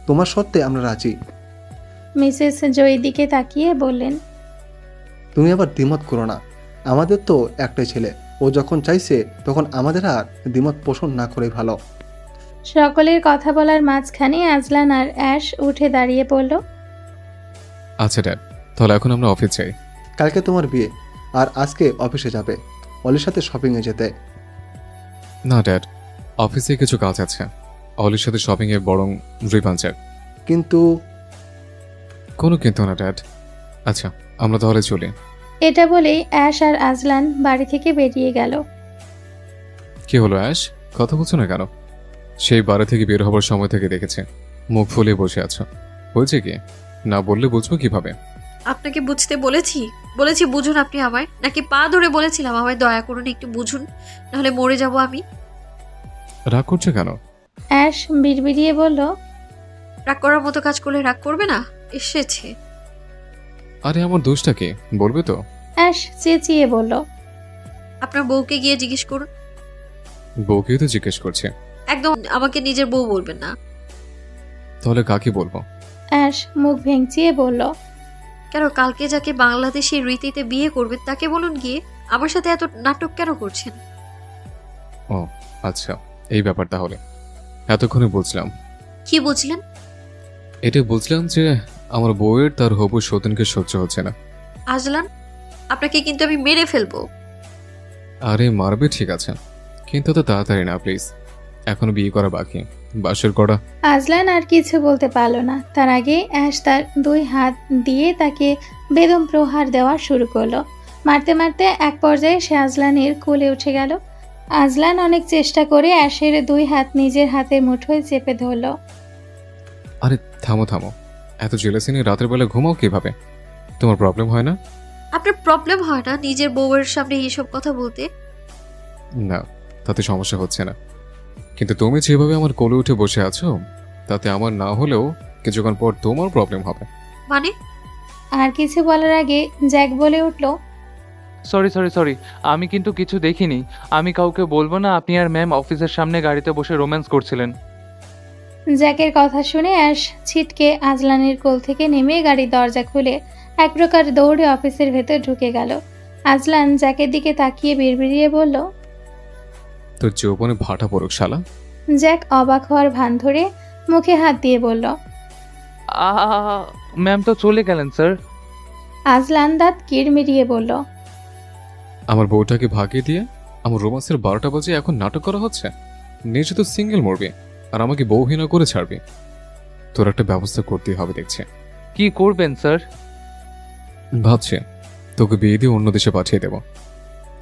তোমার সত্ত্বে আমরা রাজি। মিসেস জয়ের দিকে তাকিয়ে বললেন, তুমি আবার দ্বিমত করো না, আমাদের তো একটাই ছেলে, ও যখন চাইছে তখন আমাদের আর দ্বিমত পোষণ না করে ভালো। সকলের কথা বলার মাঝখানে আজলান আর অ্যাশ উঠে দাঁড়িয়ে পড়ল। আচ্ছা ড্যাড, তাহলে এখন আমরা অফিস যাই। কালকে তোমার বিয়ে, আর আজকে অফিসে যাবে অলির সাথে শপিংয়ে যেতে। না ড্যাড, অফিসে কিছু কাজ আছে, অলির সাথে শপিংয়ে বরং রিভাঞ্চার। কিন্তু কোনো কিন্তু না ড্যাড। আচ্ছা, আমরা তাহলে চলি। এটা বলেই অ্যাশ আর আজলান বাড়ি থেকে বেরিয়ে গেল। কি হলো অ্যাশ, কথা বলছো না কেন? সেই বাড়ি থেকে বের হবার সময় থেকে দেখেছে মুখ ফুলিয়ে বসে আছো, হয়েছে কি? না বললে বুঝবো কিভাবে? আপনাকে বুঝতে বলেছি বলেছি বুঝুন আপনি আমায়, নাকি পা ধরে বলেছিলাম আমায় দয়া করুন একটু বুঝুন, নাহলে মরে যাব আমি। রাগ করছো কেন? অ্যাশ বিড়বিড়িয়ে বলল, রাগ করার মতো কাজ করলে রাগ করবে না? এসেছে। আরে আমার দোষটা কি বলবে তো? অ্যাশ চেঁচিয়ে বলল, আপনার বউকে গিয়ে জিজ্ঞেস করুন। বউকেই তো জিজ্ঞেস করছে। একদম আমাকে নিজের বউ বলবেন না। তাহলে কাকে বলবো? অ্যাশ মুখ ভেঙচিয়ে বলল, কেন, কালকে যাকে বাংলাদেশি রীতিতে বিয়ে করবেন তাকে বলুন গিয়ে। আমার সাথে এত নাটক কেন করছেন? ও আচ্ছা, এই ব্যাপার তাহলে। এতক্ষণে বুঝলাম। কি বুঝলেন? এটা বুঝলাম যে আমার বউয়ের তার হবু সতীনকে সহ্য হচ্ছে না। আজলান, আপনাকে কিন্তু আমি মেরে ফেলবো। আরে মারবে ঠিক আছে, কিন্তু তো তাড়াতাড়ি না প্লিজ, এখনো বিয়ে করা বাকি, বাসর করা। আজলান আর কিছু বলতে পারল না। তার আগে অ্যাশ তার দুই হাত দিয়ে তাকে বেদম প্রহার দেওয়া শুরু করলো। মারতে মারতে এক পর্যায়ে সে আজলানের কোলে উঠে গেল। আজলান অনেক চেষ্টা করে অ্যাশের দুই হাত নিজের হাতের মুঠোয় চেপে ধরল। আরে থামো থামো, এত জেলাসি নিয়ে রাতের বেলা ঘুমাও কিভাবে? তোমার প্রবলেম হয় না? আপনার প্রবলেম হয় না নিজের বউয়ের সামনে এইসব কথা বলতে? না, তাতে সমস্যা হচ্ছে না, কিন্তু তুমি যেভাবে আমার কোলে উঠে বসে আছো তাতে আমার না হলেও কিছুক্ষণ পর তোমার প্রবলেম হবে। মানে? আর কিছু বলার আগে জ্যাক বলে উঠল, সরি সরি সরি, আমি কিন্তু কিছু দেখিনি। আমি কাউকে বলবো না আপনি আর ম্যাম অফিসের সামনে গাড়িতে বসে রোম্যান্স করছিলেন। জ্যাকের কথা শুনে অ্যাশ ছিটকে আজলানের কোল থেকে নেমে গাড়ির দরজা খুলে এক প্রকার দৌড়ে অফিসের ভেতর ঢুকে গেল। আজলান জ্যাকের দিকে তাকিয়ে বিড়বিড়িয়ে বলল, তোর যৌবনে ভাটা পড়ুক শালা। জ্যাক অবাক হওয়ার ভান ধরে মুখে হাত দিয়ে বলল, আ ম্যাম তো চলে গেলেন স্যার। আজলান দাঁত কিড়মিড়িয়ে বলল, আমার বউটাকে ভাগিয়ে দিয়ে আমার রোমান্সের 12টা বাজে এখন নাটক করা হচ্ছে? নিজে তো সিঙ্গেল মরবি আর আমাকে বউহীনা করে ছাড়বি। তোর একটা ব্যবস্থা করতেই হবে দেখছে। কি করবেন স্যার? ভাবছে তোকে বিয়ে দিয়ে অন্য দেশে পাঠিয়ে দেব,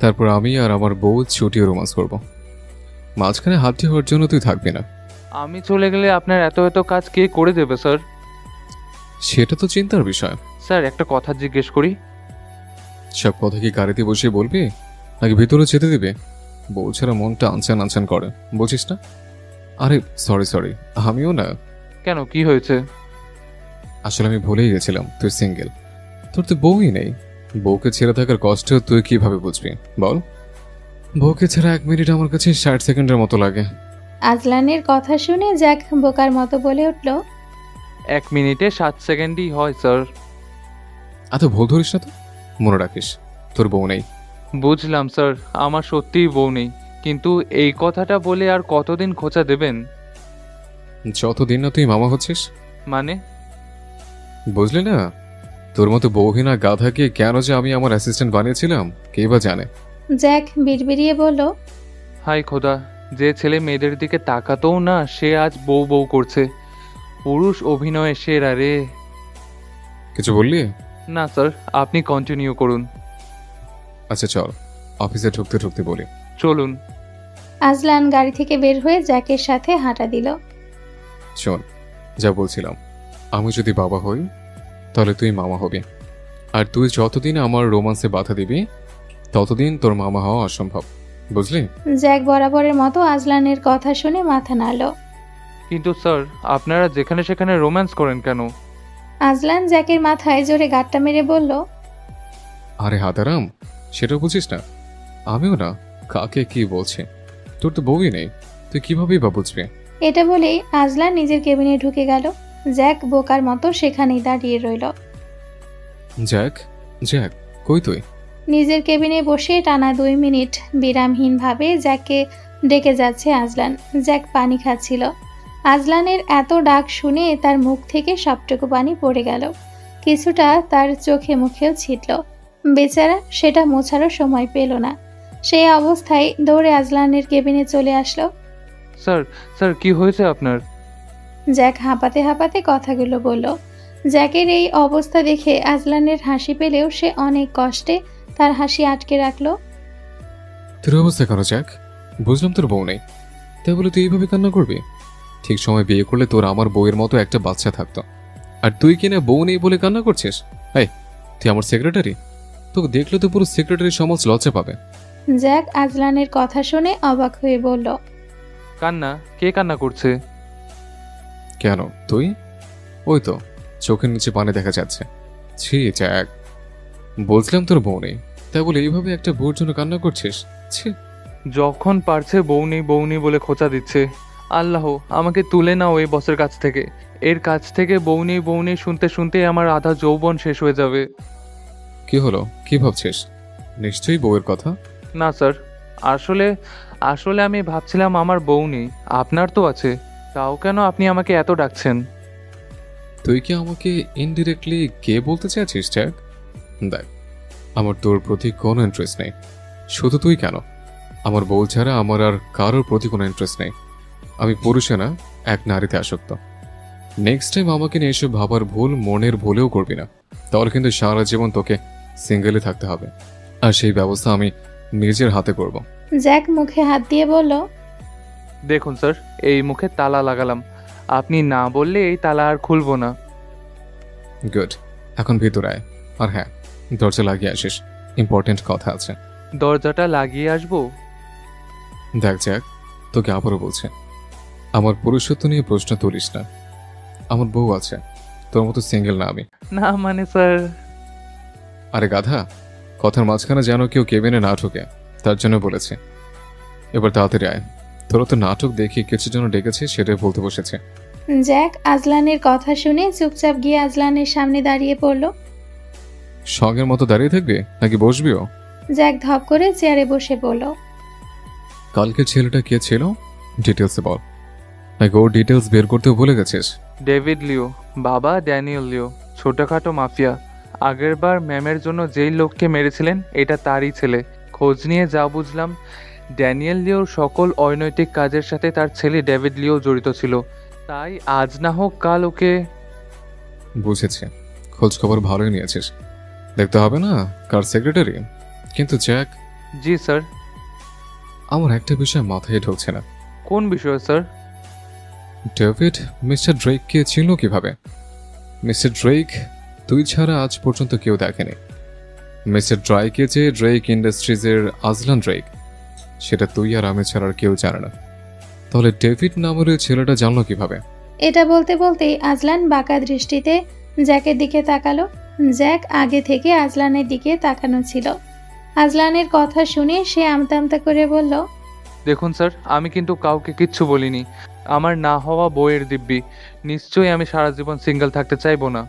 তারপর আমি আর আমার বউ ছুটিয়ে রোমান্স করব। মাঝখানে হাতটি হওয়ার জন্য তুই থাকবি না। আমি চলে গেলে আপনার এত এত কাজ কে করে দেবে স্যার? সেটা তো চিন্তার বিষয়। স্যার একটা কথা জিজ্ঞেস করি। সব কথা কি গাড়িতে বসে বলবি নাকি ভিতরে যেতে দিবে? বউ ছাড়া মনটা আনচান আনচান করে, বলছিস না? আরে সরি সরি, আমিও না। কেন, কি হয়েছে? আসলে আমি ভুলেই গেছিলাম তুই সিঙ্গেল, তোর তো বউই নেই। বউকে ছেড়ে থাকার কষ্ট তুই কিভাবে বুঝবি বল? বউকে ছাড়া 1 মিনিট আমার কাছে 60 সেকেন্ডের মতো লাগে। আজলানের কথা শুনে জ্যাক বোকার মতো বলে উঠল, 1 মিনিটে 7 সেকেন্ডই হয় স্যার। এত ভুল ধরিস না তো, মনে রাখিস তোর বউ নেই। বুঝলাম স্যার, আমার সত্যিই বউ নেই, কিন্তু এই কথাটা বলে আর কতদিন খোঁচা দেবেন? যতদিন না তুই মামা হচ্ছিস। মানে? বুঝলি না, তোর মতো বউহীনা গাধাকে কেন যে আমি আমার অ্যাসিস্ট্যান্ট বানিয়েছিলাম কে বা জানে। জ্যাক বিড়বিড়িয়ে বলল, হাই খোদা, যে ছেলে মেয়েদের দিকে তাকাতেও না সে আজ বউ বউ করছে। পুরুষ অভিনয়ে সেরা রে। কিছু বললি? না স্যার, আপনি কন্টিনিউ করুন। আচ্ছা চল, অফিসে ঢুকতে ঢুকতে বলি। চলুন। আজলান গাড়ি থেকে বের হয়ে জ্যাকের সাথে হাঁটা দিল। শোন, যা বলছিলাম, আমি যদি বাবা হই তাহলে তুই মামা হবি, আর তুই যতদিন আমার রোমান্সে বাধা দিবি ততদিন তোর মামা হওয়া অসম্ভব, বুঝলি? জ্যাক বরাবরের মতো আজলানের কথা শুনে মাথা নাড়ল। কিন্তু স্যার, আপনারা যেখানে সেখানে রোম্যান্স করেন কেন? আজলান জ্যাকের মাথায় জোরে গাঁটটা মেরে বলল, আরে হাতারাম, সেটা বুঝিস না? আমিও না কাকে কি বলছি, তোর তো বউই নেই, তুই কিভাবেই বা বুঝবি? এটা বলেই আজলান নিজের কেবিনে ঢুকে গেল। জ্যাক বোকার মতো সেখানেই দাঁড়িয়ে রইল। জ্যাক, জ্যাক, কই তুই? নিজের কেবিনে বসে টানা 2 মিনিট বিরামহীনভাবে জ্যাককে ডেকে যাচ্ছে আজলান। জ্যাক পানি খাচ্ছিল। আজলানের এত ডাক শুনে তার মুখ থেকে সবটুকু পানি পড়ে গেল, কিছুটা তার চোখে মুখেও ছিটল। বেচারা সেটা মোছারও সময় পেল না। সেই অবস্থায় দৌড়ে আজলানের কেবিনে চলে আসলো। স্যার, স্যার কি হয়েছে আপনার? জ্যাক হাঁপাতে হাঁপাতে কথাগুলো বলল। জ্যাকের এই অবস্থা দেখে আজলানের হাসি পেলেও সে অনেক কষ্টে তার হাসি আটকে রাখলো। তোর অবস্থা কেন জ্যাক? বুঝলাম তোর বউ নেই, তাই বলে তুই এইভাবে কান্না করবি? ঠিক সময় বিয়ে করলে তোর আমার বউয়ের মতো একটা বাচ্চা থাকতো, আর তুই কিনা বউ নেই বলে কান্না করছিস? এই, তুই আমার সেক্রেটারি, তোকে দেখলে তো পুরো সেক্রেটারি সমাজ লজ্জা পাবে। জ্যাক আজলানের কথা শুনে অবাক হয়ে বলল, কান্না? কে কান্না করছে? কেন তুই? ওই তো চোখের নিচে পানি দেখা যাচ্ছে। ছি জ্যাক, বলছিলাম তোর বউ নেই, তাই বলে এইভাবে একটা বউর জন্য কান্না করছিস? ছি। যখন পারছে বউ নেই বলে খোঁচা দিচ্ছে। আল্লাহ, আমাকে তুলে নাও এই বসের কাছ থেকে। এর কাছ থেকে বউ নেই শুনতে শুনতে আমার আধা যৌবন শেষ হয়ে যাবে। কি হলো, কি ভাবছিস? নিশ্চয়ই বউয়ের কথা। না স্যার, আসলে আসলে আমি ভাবছিলাম আমার বউ নেই। আপনার তো আছে, তাও কেন আপনি আমাকে এত ডাকছেন? তুই কি আমাকে ইনডিরেক্টলি কে বলতে চাইছিস জ্যাক? দেখ, আমার তোর প্রতি কোনো ইন্টারেস্ট নেই। শুধু তুই কেন, আমার বউ ছাড়া আমার আর কারোর প্রতি কোনো ইন্টারেস্ট নেই। আমি পুরুষে না, এক নারীতে আসক্ত। নেক্সট টাইম আমাকে নিয়ে এসব ভাবার ভুল মনের ভুলেও করবি না, তাহলে কিন্তু সারা জীবন তোকে সিঙ্গেলে থাকতে হবে, আর সেই ব্যবস্থা আমি নিজের হাতে করব। জ্যাক মুখে হাত দিয়ে বলল, দেখুন স্যার, এই মুখে তালা লাগালাম। আপনি না বললে এই তালা আর খুলবো না। গুড, এখন ভিতরে আয়। আর হ্যাঁ, দরজা লাগিয়ে আসিস, ইম্পর্টেন্ট কথা আছে। দরজাটা লাগিয়ে আসবো? দেখ জ্যাক, তোকে আবারও বলছে, আমার পুরুষত্ব নিয়ে প্রশ্ন তুলিস না। আমার বউ আছে, তোর মতো সিঙ্গেল না আমি। না মানে স্যার। আরে গাধা, কথার মাঝখানে যেন কেউ কেবিনে না ঢোকে, তার জন্য বলেছে। এবার তাড়াতাড়ি আয়, তোরা তো নাটক দেখি কিছু জন্য ডেকেছে, সেটাই বলতে বসেছে। জ্যাক আজলানের কথা শুনে চুপচাপ গিয়ে আজলানের সামনে দাঁড়িয়ে পড়ল। সঙ্গের মতো দাঁড়িয়ে থাকবি নাকি বসবিও? জ্যাক ধপ করে চেয়ারে বসে পড়ল। কালকের ছেলেটা কে ছিল, ডিটেলসে বল। নাকি ওর ডিটেলস বের করতেও ভুলে গেছিস? ডেভিড লিও, বাবা ড্যানিয়েল লিও, ছোটখাটো মাফিয়া। আগেরবার ম্যামের জন্য যেই লোককে মেরেছিলেন এটা তারই ছেলে। খোঁজ নিয়ে যা বুঝলাম, ড্যানিয়েল লিওর সকল অনৈতিক কাজের সাথে তার ছেলে ডেভিড লিও জড়িত ছিল। তাই আজ না হোক কাল ওকে। বুঝেছি, খোঁজ খবর ভালোই নিয়েছিস। দেখতে হবে না কার সেক্রেটারি। কিন্তু জ্যাক, জি স্যার। আমার একটা বিষয় মাথায় ঢুকছে না। কোন বিষয় স্যার? ডেভিড মিস্টার ড্রেককে চিনল কিভাবে? মিস্টার ড্রেক তুই ছাড়া আজ পর্যন্ত কেউ দেখেনি। মিস্টার ড্রাইকে যে ড্রেক ইন্ডাস্ট্রিজের আজলান ড্রেক, সেটা তুই আর আমি ছাড়া আর কেউ জানে না। তাহলে ডেভিড নামের ওই ছেলেটা জানলো কিভাবে? এটা বলতে বলতেই আজলান বাঁকা দৃষ্টিতে জ্যাকের দিকে তাকালো। জ্যাক আগে থেকে আজলানের দিকে তাকানো ছিল। আজলানের কথা শুনে সে আমতা আমতা করে বলল, দেখুন স্যার, আমি কিন্তু কাউকে কিচ্ছু বলিনি। আমার না হওয়া বইয়ের দিব্যি। নিশ্চয়ই আমি সারা জীবন সিঙ্গেল থাকতে চাইবো না।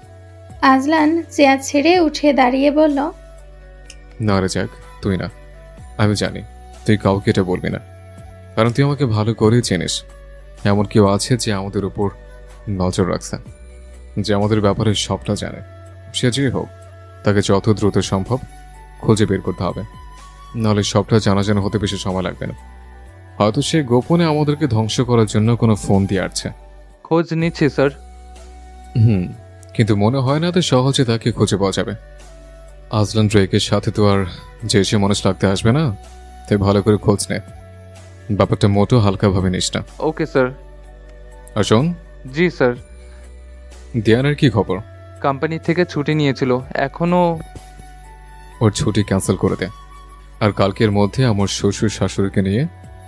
আজলান চেয়ার ছেড়ে উঠে দাঁড়িয়ে বলল, না রে জ্যাক, তুই না। আমি জানি তুই কাউকে এটা বলবি না, কারণ তুই আমাকে ভালো করেই চিনিস। এমন কেউ আছে যে আমাদের উপর নজর রাখছে, যে আমাদের ব্যাপারে সবটা জানে। সে যে হোক, তাকে যত দ্রুত সম্ভব খুঁজে বের করতে হবে, নাহলে সবটা জানা হতে বেশি সময় লাগবে না। হয়তো সে গোপনে আমাদেরকে ধ্বংস করার জন্য কোনো ফোন দিয়ে আসছে। খোঁজ নিচ্ছি স্যার। কিন্তু মনে হয় না তো সহজে তাকে খুঁজে পাওয়া যাবে। আজলান ড্রেকের সাথে তো আর যে সে মানুষ লাগতে আসবে না, তাই ভালো করে খোঁজ নে। ব্যাপারটা মোটো হালকাভাবে নিস না। Okay sir. আর শোন, জি স্যার। দিয়ানের কি খবর? কোম্পানি থেকে ছুটি নিয়েছিল, এখনো। ওর ছুটি ক্যান্সেল করে দে, আর কালকের মধ্যে আমার শ্বশুর শাশুড়িকে নিয়ে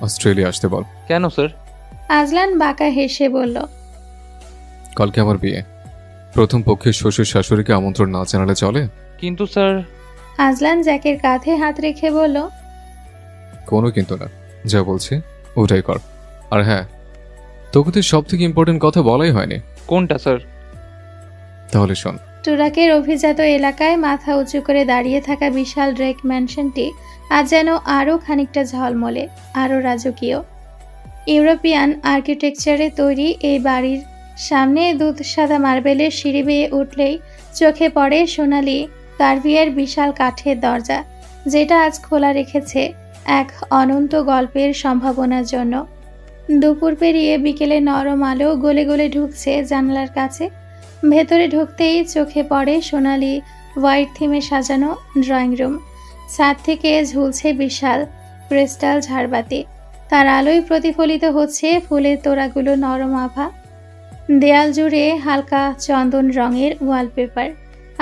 অস্ট্রেলিয়া আসতে বল। কেন স্যার? আজলান বাঁকা হেসে বলল, কালকে আমার বিয়ে, প্রথম পক্ষের শ্বশুর শাশুড়িকে আমন্ত্রণ না জানালে চলে? কিন্তু স্যার। আজলান জ্যাকের কাঁধে হাত রেখে বলল, কোনো কিন্তু না, যা বলছি ওটাই কর। আর হ্যাঁ, তোকে তো সব থেকে ইম্পর্টেন্ট কথা বলাই হয়নি। কোনটা স্যার? তাহলে শোন। টুরাকের অভিজাত এলাকায় মাথা উঁচু করে দাঁড়িয়ে থাকা বিশাল ড্রেক ম্যানশনটি আজ যেন আরও খানিকটা ঝলমলে, আরও রাজকীয়। ইউরোপিয়ান আর্কিটেকচারে তৈরি এই বাড়ির সামনে দুধ সাদা মার্বেলের সিঁড়ি বেয়ে উঠলেই চোখে পড়ে সোনালি কার্ভিয়ার বিশাল কাঠের দরজা, যেটা আজ খোলা রেখেছে এক অনন্ত গল্পের সম্ভাবনার জন্য। দুপুর পেরিয়ে বিকেলে নরম আলো গলে গলে ঢুকছে জানলার কাছে। ভেতরে ঢুকতেই চোখে পড়ে সোনালি হোয়াইট থিমে সাজানো ড্রয়িং রুম। ছাদ থেকে ঝুলছে বিশাল ক্রিস্টাল ঝাড়বাতি, তার আলোয় প্রতিফলিত হচ্ছে ফুলের তোড়াগুলো নরম আভা। দেয়াল জুড়ে হালকা চন্দন রঙের ওয়ালপেপার,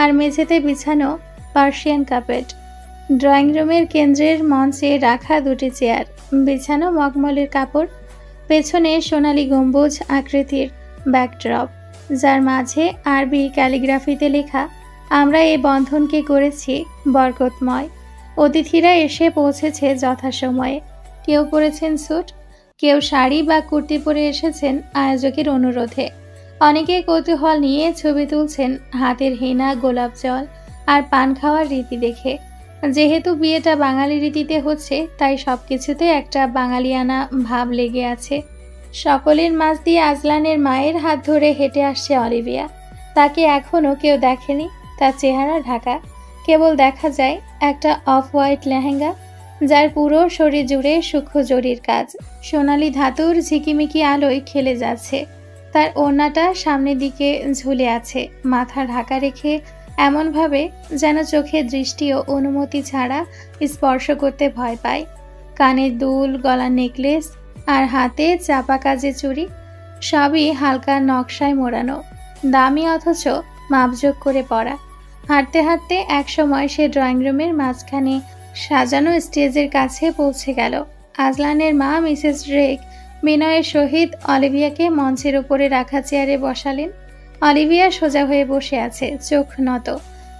আর মেঝেতে বিছানো পার্সিয়ান কার্পেট। ড্রয়িং রুমের কেন্দ্রের মঞ্চে রাখা দুটি চেয়ার, বিছানো মখমলের কাপড়। পেছনে সোনালি গম্বুজ আকৃতির ব্যাকড্রপ, যার মাঝে আরবি ক্যালিগ্রাফিতে লেখা, আমরা এই বন্ধনকে করেছি বরকতময়। অতিথিরা এসে পৌঁছেছে যথাসময়ে। কেউ পরেছেন স্যুট, কেউ শাড়ি বা কুর্তি পরে এসেছেন আয়োজকের অনুরোধে। অনেকে কৌতূহল নিয়ে ছবি তুলছেন হাতের হেনা, গোলাপ জল আর পান খাওয়ার রীতি দেখে। যেহেতু বিয়েটা বাঙালি রীতিতে হচ্ছে, তাই সবকিছুতে একটা বাঙালিয়ানা ভাব লেগে আছে। সকলের মাঝ দিয়ে আজলানের মায়ের হাত ধরে হেঁটে আসছে অলিভিয়া। তাকে এখনও কেউ দেখেনি, তার চেহারা ঢাকা। কেবল দেখা যায় একটা অফ হোয়াইট লেহেঙ্গা, যার পুরো শরীর জুড়ে সূক্ষ্ম জরির কাজ সোনালি ধাতুর ঝিকিমিকি আলোয় খেলে যাচ্ছে। তার ওড়নাটা সামনের দিকে ঝুলে আছে, মাথা ঢাকা রেখে এমনভাবে যেন চোখের দৃষ্টি ও অনুমতি ছাড়া স্পর্শ করতে ভয় পায়। কানের দুল, গলার নেকলেস আর হাতে চাপা কাজে চুড়ি, সবই হালকা নকশায় মোড়ানো, দামি অথচ মাপজোক করে পরা। হাঁটতে হাঁটতে একসময় সে ড্রয়িং রুমের মাঝখানে সাজানো স্টেজের কাছে পৌঁছে গেল। আজলানের মা মিসেস ড্রেক বিনয়ের সহিত অলিভিয়াকে মঞ্চের উপরে রাখা চেয়ারে বসালেন। অলিভিয়া সোজা হয়ে বসে আছে, চোখ নত।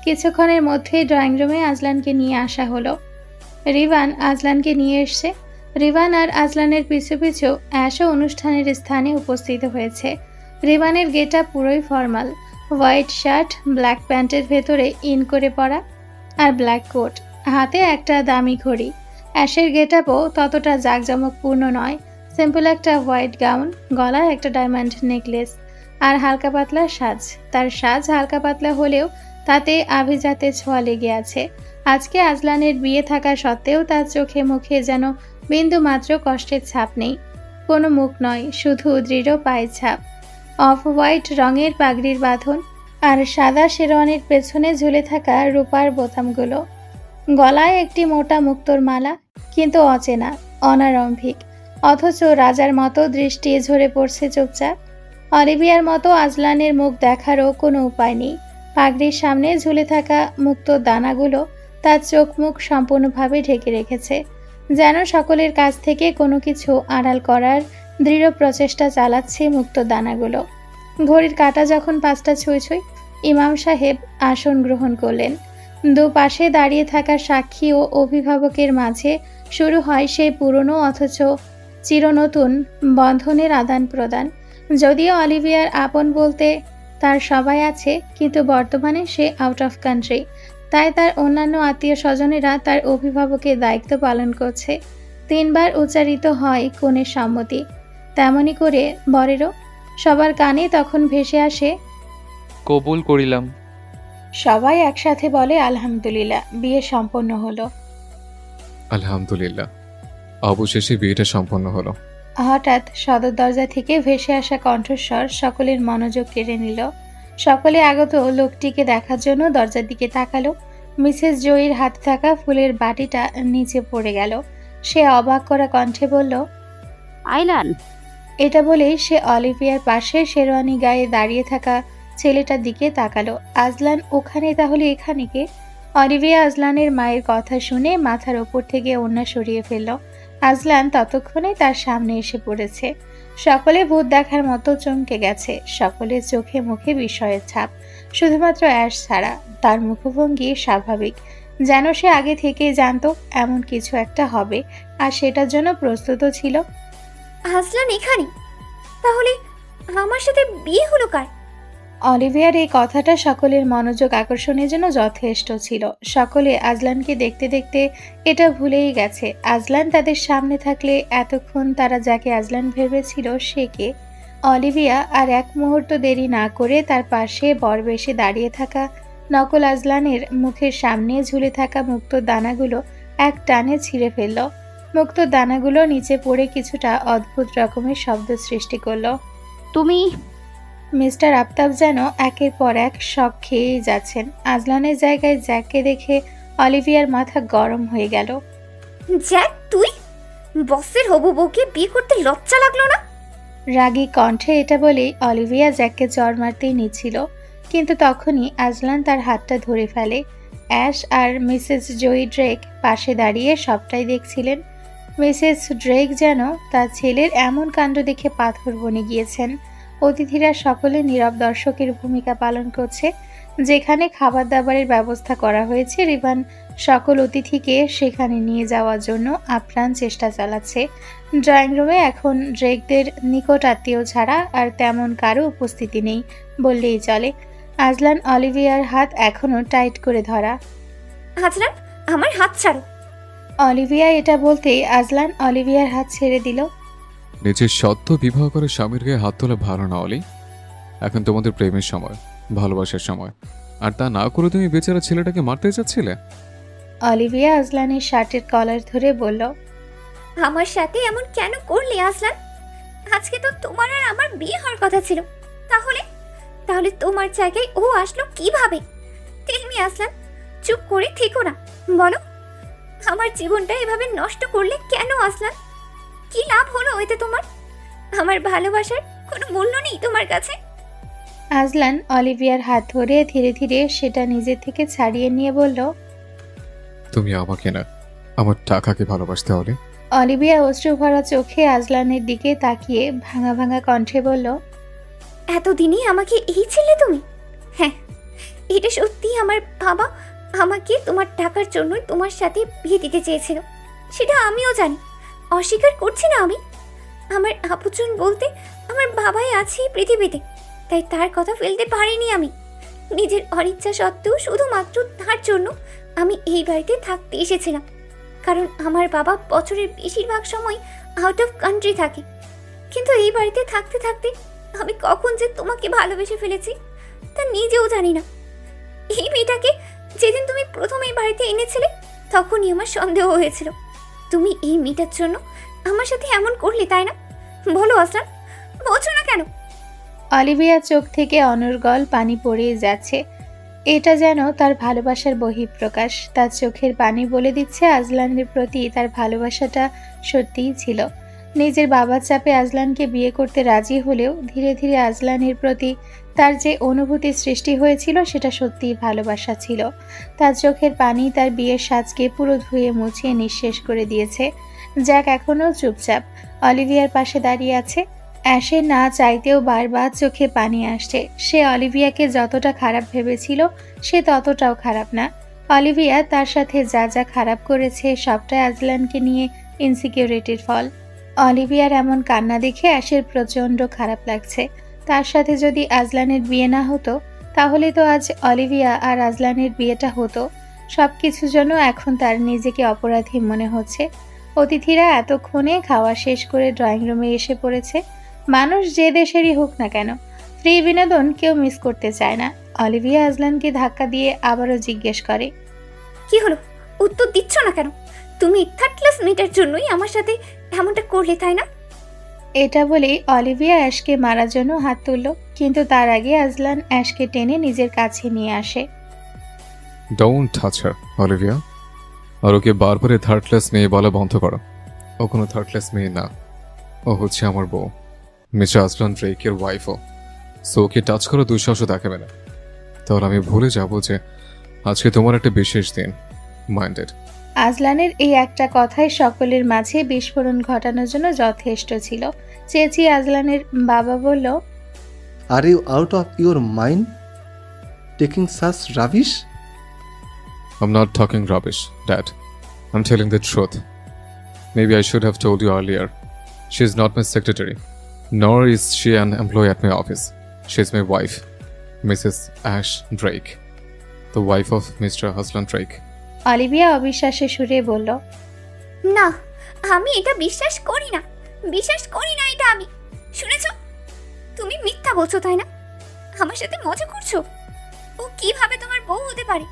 কিছুক্ষণের মধ্যেই ড্রয়িং রুমে আজলানকে নিয়ে আসা হলো। রিভান আজলানকে নিয়ে এসছে। রিভান আর আজলানের পিছু পিছু অ্যাশও অনুষ্ঠানের স্থানে উপস্থিত হয়েছে। রিভানের গেটআপ পুরোই ফর্মাল, হোয়াইট শার্ট, ব্ল্যাক প্যান্টের ভেতরে ইন করে পরা আর ব্ল্যাক কোট, হাতে একটা দামি ঘড়ি। অ্যাশের গেটআপও ততটা জাঁকজমকপূর্ণ নয়, সিম্পল একটা হোয়াইট গাউন, গলায় একটা ডায়মন্ড নেকলেস আর হালকা পাতলা সাজ। তার সাজ হালকা পাতলা হলেও তাতে আভিজাতে ছোঁয়া লেগে আছে। আজকে আজলানের বিয়ে থাকা সত্ত্বেও তার চোখে মুখে যেন বিন্দু মাত্র কষ্টের ছাপ নেই। কোনো মুখ নয়, শুধু দৃঢ় পায়ের ছাপ। অফ হোয়াইট রঙের পাগড়ির বাঁধন আর সাদা শেরওয়ানির পেছনে ঝুলে থাকা রূপার বোতামগুলো। গলায় একটি মোটা মুক্তোর মালা, কিন্তু অচেনা, অনারম্ভিক, অথচ রাজার মতো দৃষ্টি ঝরে পড়ছে চুপচাপ। অলিভিয়ার মতো আজলানের মুখ দেখারও কোনো উপায় নেই। পাগড়ির সামনে ঝুলে থাকা মুক্তোর দানাগুলো তার চোখ মুখ সম্পূর্ণভাবে ঢেকে রেখেছে, যেন সকলের কাছ থেকে কোনো কিছু আড়াল করার দৃঢ় প্রচেষ্টা চালাচ্ছে মুক্তোর দানাগুলো। ঘড়ির কাঁটা যখন 5টা ছুঁই ছুঁই, ইমাম সাহেব আসন গ্রহণ করলেন। দুপাশে দাঁড়িয়ে থাকা সাক্ষী ও অভিভাবকের মাঝে শুরু হয় সেই পুরনো অথচ চিরনতুন বন্ধনের আদান প্রদান। যদিও অলিভিয়ার আপন বলতে তার সবাই আছে, কিন্তু বর্তমানে সে আউট অফ কান্ট্রি, তাই তার অন্যান্য আত্মীয় স্বজনেরা তার অভিভাবকের দায়িত্ব পালন করছে। 3 বার উচ্চারিত হয় কনের সম্মতি, তেমনি করে বরেরও। সবার কানে তখন ভেসে আসে, কবুল করিলাম। সবাই একসাথে বলে আলহামদুলিল্লাহ। বিয়ে সম্পন্ন হলো। আলহামদুলিল্লাহ, অবশেষে বিয়েটা সম্পন্ন হলো। হঠাৎ সদর দরজা থেকে ভেসে আসা কণ্ঠস্বর সকলের মনোযোগ কেড়ে নিল। সকলে আগত লোকটিকে দেখার জন্য দরজার দিকে তাকালো। মিসেস জয়ীর হাতে থাকা ফুলের বাটিটা নিচে পড়ে গেল। সে অবাক করা কণ্ঠে বলল, আইলান। এটা বলেই সে অলিভিয়ার পাশে শেরওয়ানি গায়ে দাঁড়িয়ে থাকা ছেলেটার দিকে তাকালো। আজলান ওখানে, তাহলে এখানে কে? অলিভিয়া আজলানের মায়ের কথা শুনে মাথার ওপর থেকে ওড়না সরিয়ে ফেলল। আজলান ততক্ষণে তার সামনে এসে পড়েছে। সকলে ভূত দেখার মতো চমকে গেছে। সকলের চোখে মুখে বিস্ময়ের ছাপ, শুধুমাত্র অ্যাশ ছাড়া। তার মুখভঙ্গি স্বাভাবিক, যেন সে আগে থেকেই জানতো এমন কিছু একটা হবে, আর সেটার জন্য প্রস্তুত ছিল। আজলান এখানে? তাহলে আমার সাথে বিয়ে হলো কার? অলিভিয়ার এই কথাটা সকলের মনোযোগ আকর্ষণের জন্য যথেষ্ট ছিল। সকলে আজলানকে দেখতে দেখতে এটা ভুলেই গেছে আজলান তাদের সামনে থাকলে এতক্ষণ তারা যাকে আজলান ভেবেছিল সে কে। অলিভিয়া আর এক মুহূর্ত দেরি না করে তার পাশে বরবেশে দাঁড়িয়ে থাকা নকল আজলানের মুখের সামনে ঝুলে থাকা মুক্তোর দানাগুলো এক টানে ছিঁড়ে ফেলল। মুক্তোর দানাগুলো নিচে পড়ে কিছুটা অদ্ভুত রকমের শব্দ সৃষ্টি করলো। তুমি মিস্টার আফতাব যেন একের পর এক শক খেয়েই যাচ্ছেন। আজলানের জায়গায় জ্যাককে দেখে অলিভিয়ার মাথা গরম হয়ে গেল। জ্যাক, তুই বসের হবু বউকে বিয়ে করতে লজ্জা লাগলো না? রাগী কণ্ঠে এটা বলেই অলিভিয়া জ্যাককে চড় মারতেই নিচ্ছিল, কিন্তু তখনই আজলান তার হাতটা ধরে ফেলে। অ্যাশ আর মিসেস জয়ী ড্রেক পাশে দাঁড়িয়ে সবটাই দেখছিলেন। মিসেস ড্রেক যেন তার ছেলের এমন কাণ্ড দেখে পাথর বনে গিয়েছেন। অতিথিরা সকলে নীরব দর্শকের ভূমিকা পালন করছে। যেখানে খাবার দাবারের ব্যবস্থা করা হয়েছে, রিভান সকল অতিথিকে সেখানে নিয়ে যাওয়ার জন্য আপ্রাণ চেষ্টা চালাচ্ছে। ড্রয়িং রুমে এখন ড্রেকদের নিকট আত্মীয় ছাড়া আর তেমন কারো উপস্থিতি নেই বললেই চলে। আজলান অলিভিয়ার হাত এখনো টাইট করে ধরা। আজলান, আমার হাত ছাড়ো। অলিভিয়া এটা বলতেই আজলান অলিভিয়ার হাত ছেড়ে দিল। নিজের সদ্য বিবাহ করে স্বামীর গায়ে হাত তোলা ভালো না অলি। এখন তোমাদের প্রেমের সময়, ভালোবাসার সময়, আর তা না করে তুমি বেচারা ছেলেটাকে মারতে চাচ্ছিলে। অলিভিয়া আজলানের শার্টের কলার ধরে বলল, আমার সাথে এমন কেন করলে আজলান? আজকে তো তোমার আর আমার বিয়ে হওয়ার কথা ছিল। তাহলে তাহলে তোমার জায়গায় ও আসলো কিভাবে? টেলমি আজলান, চুপ করে থেকো না, বলো আমার জীবনটা এভাবে নষ্ট করলে কেন আজলান? কি লাভ হলো এতে তোমার? আমার ভালোবাসার কোনো মূল্য নেই তোমার কাছে? আজলান অলিভিয়ার হাত ধরে ধীরে ধীরে সেটা নিজে থেকে ছাড়িয়ে নিয়ে বলল, তুমি আমাকে না, আমার টাকাকে ভালোবাসতে হলে। অলিভিয়া অশ্রু ভরা চোখে আজলানের দিকে তাকিয়ে ভাঙা ভাঙা কণ্ঠে বলল, এতদিনই আমাকে এই ছিলে তুমি? হ্যাঁ, এটা সত্যি আমার বাবা আমাকে তোমার টাকার জন্যই তোমার সাথে বিয়ে দিতে চেয়েছিল, সেটা আমিও জানি, অস্বীকার করছি না আমি। আমার আপনজন বলতে আমার বাবাই আছে এই পৃথিবীতে, তাই তার কথা ফেলতে পারিনি আমি। নিজের অনিচ্ছা সত্ত্বেও শুধুমাত্র তার জন্য আমি এই বাড়িতে থাকতে এসেছিলাম, কারণ আমার বাবা বছরের বেশিরভাগ সময় আউট অফ কান্ট্রি থাকে। কিন্তু এই বাড়িতে থাকতে থাকতে আমি কখন যে তোমাকে ভালোবেসে ফেলেছি তা নিজেও জানি না। এই মেয়েটাকে যেদিন তুমি প্রথম এই বাড়িতে এনেছিলে তখনই আমার সন্দেহ হয়েছিল তুমি এই মেয়েটার জন্য আমার সাথে এমন করলে, তাই না? বলো আজলান, বলছো না কেন? অলিভিয়ার চোখ থেকে অনর্গল পানি পড়ে যাচ্ছে। এটা যেন তার ভালোবাসার বহিঃপ্রকাশ। তার চোখের পানি বলে দিচ্ছে আজলানের প্রতি তার ভালোবাসাটা সত্যিই ছিল। নিজের বাবার চাপে আজলানকে বিয়ে করতে রাজি হলেও ধীরে ধীরে আজলানের প্রতি তার যে অনুভূতি সৃষ্টি হয়েছিল সেটা সত্যিই ভালোবাসা ছিল। তার চোখের পানি তার বিয়ের সাজকে পুরো ধুয়ে মুছিয়ে নিঃশেষ করে দিয়েছে। জ্যাক এখনও চুপচাপ অলিভিয়ার পাশে দাঁড়িয়ে আছে। অ্যাশের না চাইতেও বারবার চোখে পানি আসছে। সে অলিভিয়াকে যতটা খারাপ ভেবেছিল সে ততটাও খারাপ না। অলিভিয়া তার সাথে যা যা খারাপ করেছে সবটাই আজলানকে নিয়ে ইনসিকিউরিটির ফল। অলিভিয়ার এমন কান্না দেখে অ্যাশের প্রচণ্ড খারাপ লাগছে। তার সাথে যদি আজলানের বিয়ে না হতো তাহলে তো আজ অলিভিয়া আর আজলানের বিয়েটা হতো। সব কিছুর জন্য এখন তার নিজেকে অপরাধী মনে হচ্ছে। অতিথিরা এতক্ষণে খাওয়া শেষ করে ড্রয়িং রুমে এসে পড়েছে। মানুষ যে দেশেরই হোক না কেন, ফ্রি বিনোদন কেউ মিস করতে চায় না। অলিভিয়া আজলানকে ধাক্কা দিয়ে আবারও জিজ্ঞেস করে, কি হলো, উত্তর দিচ্ছ না কেন? তুমি থার্ড ক্লাস মেয়েটার জন্যই আমার সাথে এমনটা করলে, তাই না? এটা বলেই অলিভিয়া অ্যাশকে মারার জন্য হাত তুলল, কিন্তু তার আগে আজলান অ্যাশকে টেনে নিজের কাছে নিয়ে আসে। ডোন্ট টাচ হার অলিভিয়া, আর ওকে বারবার থার্ড ক্লাস মেয়ে বলা বন্ধ করো। ও কোনো থার্ড ক্লাস মেয়ে না, ও হচ্ছে আমার বউ, মিস্টার আজলান ড্রেকের ওয়াইফও। সো ওকে টাচ করো দুঃসাহসও দেখাবে না, তাহলে আমি ভুলে যাব যে আজকে তোমার একটা বিশেষ দিন। মাইন্ডেড। আজলানের এই একটা কথাই সকলের মাঝে বিস্ফোরণ ঘটানোর জন্য যথেষ্ট ছিল। চেঁচিয়ে আজলানের বাবা বলল, are you out of your mind taking such rubbish? I'm not talking rubbish, Dad. I'm telling the truth. Maybe I should have told you earlier. She's not my secretary, nor is she an employee at my office. She's my wife. Mrs Ash Drake, the wife of mister Haslan Drake. Olivia অবিশ্বাসের সুরে বলল, না, আমি এটা বিশ্বাস করি না, বিশ্বাস করি না এটা আমি। শুনেছো, তুমি মিথ্যা বলছো তাই না? আমার সাথে মজা করছো? ও কিভাবে তোমার বউ হতে পারে?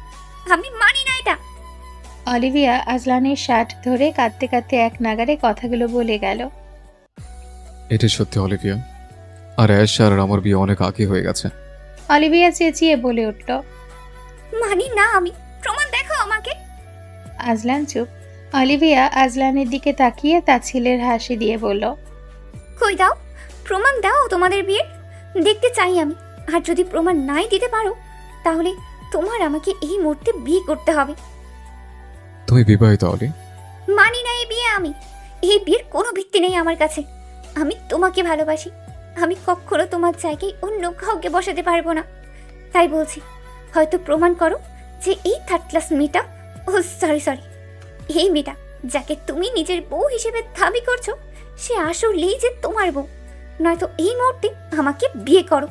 আমি মানি না এটা। অলিভিয়া আজলানের শার্ট ধরে কাঁদতে কাঁদতে এক নাগারে কথাগুলো বলে গেল। এটা সত্যি অলিভিয়া, আর অ্যাশ আর আমার বিয়ে অনেক আগে হয়ে গেছে। অলিভিয়া চেঁচিয়ে বলে উঠল। মানি না আমি, প্রমাণ দেখো আমাকে। আজলান চুপ। অলিভিয়া আজলানের দিকে তাকিয়ে তার ছেলের হাসি দিয়ে বলল, কই দাও, প্রমাণ দাও তোমাদের বিয়ের, দেখতে চাই আমি। আর যদি প্রমাণ নাই দিতে পারো, তাহলে তোমার আমাকে এই মুহূর্তে বিয়ে করতে হবে। তুমি বিবাহিত অলি? মানি না এই বিয়ে আমি। এই বিয়ের কোনো ভিত্তি নেই আমার কাছে। আমি তোমাকে ভালোবাসি। আমি কখনো তোমার জায়গায় অন্য কাউকে বসাতে পারবো না। তাই বলছি, হয়তো প্রমাণ করো যে এই থার্ড ক্লাস মেয়েটা, ও সরি, এই মেয়েটা যাকে তুমি নিজের বউ হিসেবে দাবি করছো, সে আসলেই যে তোমার বউ। নয়তো এই মুহূর্তে আমাকে বিয়ে করো।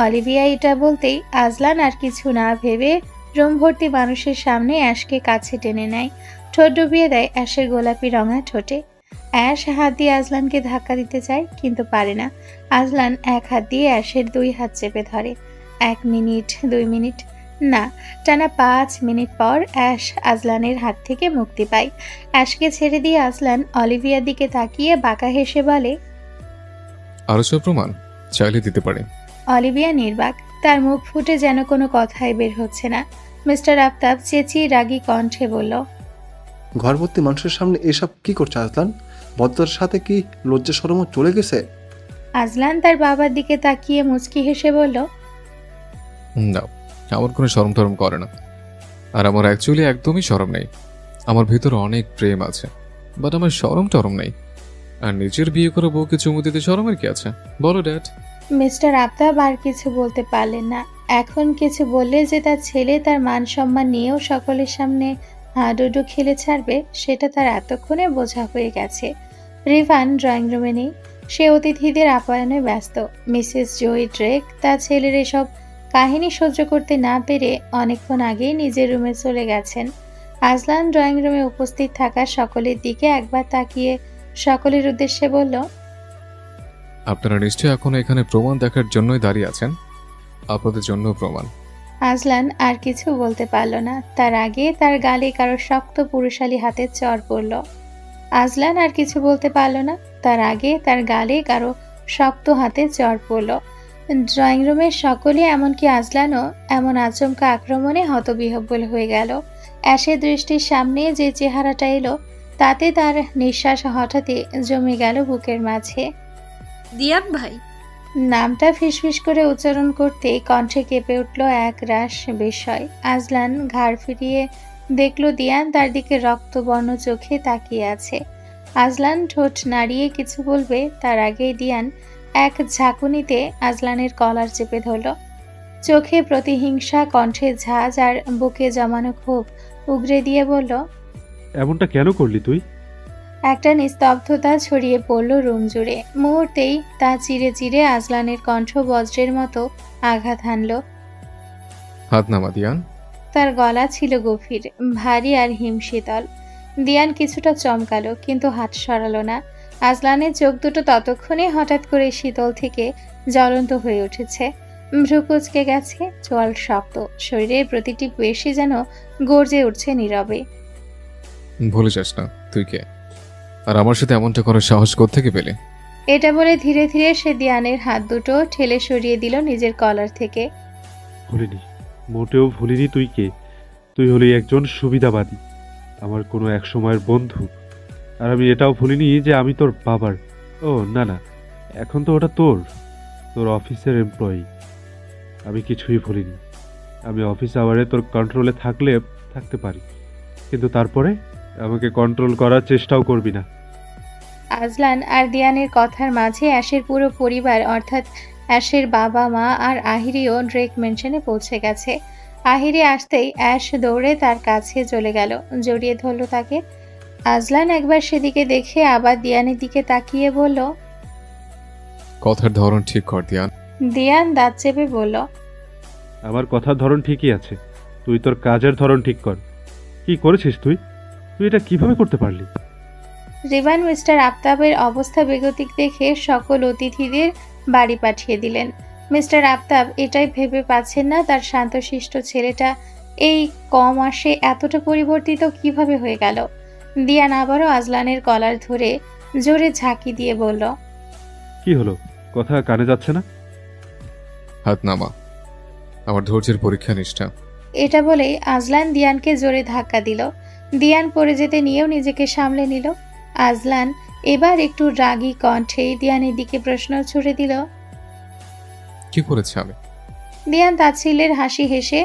অলিভিয়া এটা বলতেই আজলান আর কিছু না ভেবে রুম ভর্তি মানুষের সামনে অ্যাশকে কাছে টেনে নেয়, ঠোঁট ডুবিয়ে দেয় অ্যাশের গোলাপি রঙা ঠোঁটে। অ্যাশ হাত দিয়ে আজলানকে ধাক্কা দিতে চায়, কিন্তু পারে না। আজলান এক হাত দিয়ে অ্যাশের 2 হাত চেপে ধরে। 1 মিনিট, 2 মিনিট, না, টানা 5 মিনিট পর অ্যাশ আজলানের হাত থেকে মুক্তি পায়। অ্যাশকে ছেড়ে দিয়ে আজলান অলিভিয়ার দিকে তাকিয়ে বাঁকা হেসে বলে, আরো সব প্রমাণ চাইলে দিতে পারে। অলিভিয়া নির্বাক, তার মুখ ফুটে যেন কোনো কথাই বের হচ্ছে না। মিস্টার আফতাব চেঁচিয়ে রাগী কণ্ঠে বলল, ঘরভর্তি মানুষের সামনে এসব কি করছে আজলান? ভদ্রতার সাথে কি লজ্জা শরমও চলে গেছে? আজলান তার বাবার দিকে তাকিয়ে মুচকি হেসে বলল, না, আমার কোনো শরম টরম করে না, আর আমার অ্যাকচুয়ালি একদমই শরম নেই। আমার ভিতরে অনেক প্রেম আছে, বাট আমার শরম টরম নেই। আর নিজের বিয়ে করে বউকে চুমু দিতে শরমের কি আছে বলো ড্যাড? মিস্টার আফতাব আর কিছু বলতে পারলেন না। এখন কিছু বললে যে তার ছেলে তার মান সম্মান নিয়েও সকলের সামনে হাডুডু খেলে ছাড়বে, সেটা তার এতক্ষণে বোঝা হয়ে গেছে। রিভান ড্রয়িং রুমে নেই, সে অতিথিদের আপ্যায়নে ব্যস্ত। মিসেস জয়ী ড্রেক তার ছেলের এসব কাহিনী সহ্য করতে না পেরে অনেকক্ষণ আগেই নিজের রুমে চলে গেছেন। আজলান ড্রয়িং রুমে উপস্থিত থাকা সকলের দিকে একবার তাকিয়ে সকলের উদ্দেশ্যে বলল, আপনারা নিশ্চয়ই এখন এখানে প্রমাণ দেখার জন্যই দাঁড়িয়ে আছেন। আপনাদের জন্য প্রমাণ। আজলান আর কিছু বলতে পারল না, তার আগে তার গালে কারো শক্ত পুরুষালী হাতের চড় পড়ল। আজলান আর কিছু বলতে পারল না, তার আগে তার গালে কারো শক্ত হাতের চড় পড়ল। ড্রয়িং রুমের সকলে, এমনকি আজলানও এমন আচমকা আক্রমণে হতবিহ্বল হয়ে গেল। অ্যাশের দৃষ্টির সামনে যে চেহারাটা এলো, তাতে তার নিঃশ্বাস হঠাৎই জমে গেল বুকের মাঝে। দিয়ান ভাই। নামটা ফিসফিস করে উচ্চারণ করতে কণ্ঠে কেঁপে উঠল এক রাশ বিস্ময়। আজলান ঘাড় ফিরিয়ে দেখল দিয়ান তার দিকে রক্তবর্ণ চোখে তাকিয়ে আছে। আজলান ঠোঁট নাড়িয়ে কিছু বলবে, তার আগেই দিয়ান এক ঝাঁকুনিতে আজলানের কলার চেপে ধরল। চোখে প্রতিহিংসা, কণ্ঠে ঝাঁজ আর বুকে জমানো ক্ষোভ উগরে দিয়ে বলল, এমনটা কেন করলি তুই? একটা নিস্তব্ধতা ছড়িয়ে পড়ল রুম জুড়ে। মুহূর্তেই তা চিরে চিরে আজলানের কণ্ঠ বজ্রের মতো আঘাত হানল। হাত নামা দিয়ান। তার গলা ছিল গভীর, ভারী আর হিমশীতল। দিয়ান কিছুটা চমকালো, কিন্তু হাত সরালো না। আজলানের চোখ দুটো ততক্ষণে হঠাৎ করে শীতল থেকে জ্বলন্ত হয়ে উঠেছে। ভ্রু কুঁচকে গেছে, চোয়াল শক্ত, শরীরের প্রতিটি পেশি যেন গর্জে উঠছে নীরবে। ভুলে যাস না তুই কে, আর আমার সাথে এমনটা করার সাহস কোত্থেকে পেলে? এটা বলে ধীরে ধীরে সে দিয়ানের হাত দুটো ঠেলে সরিয়ে দিল নিজের কলার থেকে। ভুলিনি, মোটেও ভুলিনি তুই কে। তুই হলি একজন সুবিধাবাদী, আমার কোনো এক সময়ের বন্ধু। আর আমি এটাও ভুলিনি যে আমি তোর বাবার, ও না না, এখন তো ওটা তোর অফিসের এমপ্লয়ি। আমি কিছুই ভুলিনি। আমি অফিস আওয়ারে তোর কন্ট্রোলে থাকতে পারি, কিন্তু তারপরে আমাকে কন্ট্রোল করার চেষ্টাও করবি না। আজলান আর দিয়ানের কথার মাঝে অ্যাশের পুরো পরিবার, অর্থাৎ অ্যাশের বাবা মা আর আহিরিও ড্রেক মেনশনে পৌঁছে গেছে। আহিরি আসতেই অ্যাশ দৌড়ে তার কাছে চলে গেল, জড়িয়ে ধরল তাকে। আজলান একবার সেদিকে দেখে আবার দিয়ানের দিকে তাকিয়ে বলল, কথার ধরন ঠিক কর দিয়ান। দিয়ান দাঁত চেপে বলল, আমার কথার ধরন ঠিকই আছে, তুই তোর কাজের ধরন ঠিক কর। কি করেছিস তুই? তুই এটা কিভাবে করতে পারলি? রিভান মিস্টার আফতাবের অবস্থা বেগতিক দেখে সকল অতিথিদের বাড়ি পাঠিয়ে দিলেন। মিস্টার আফতাব এটাই ভেবে পাচ্ছেন না তার শান্তশিষ্ট ছেলেটা এই কম মাসে এতটা পরিবর্তিত কিভাবে হয়ে গেল। দিয়ান আবারও আজলানের কলার ধরে জোরে ঝাঁকি দিয়ে বলল, কি হলো, কথা কানে যাচ্ছে না? হাত নামা, আমার ধৈর্যের পরীক্ষা নিষ্ঠা। এটা বলেই আজলান দিয়ানকে জোরে ধাক্কা দিল। দিয়ান পড়ে যেতে নিয়েও নিজেকে সামলে নিল। আজলান এবার একটু রাগী কণ্ঠে দিয়ানের দিকে প্রশ্ন ছুড়ে দিল। কি করেছি আমি? দিয়ান তাচ্ছিল্যের হাসি হেসে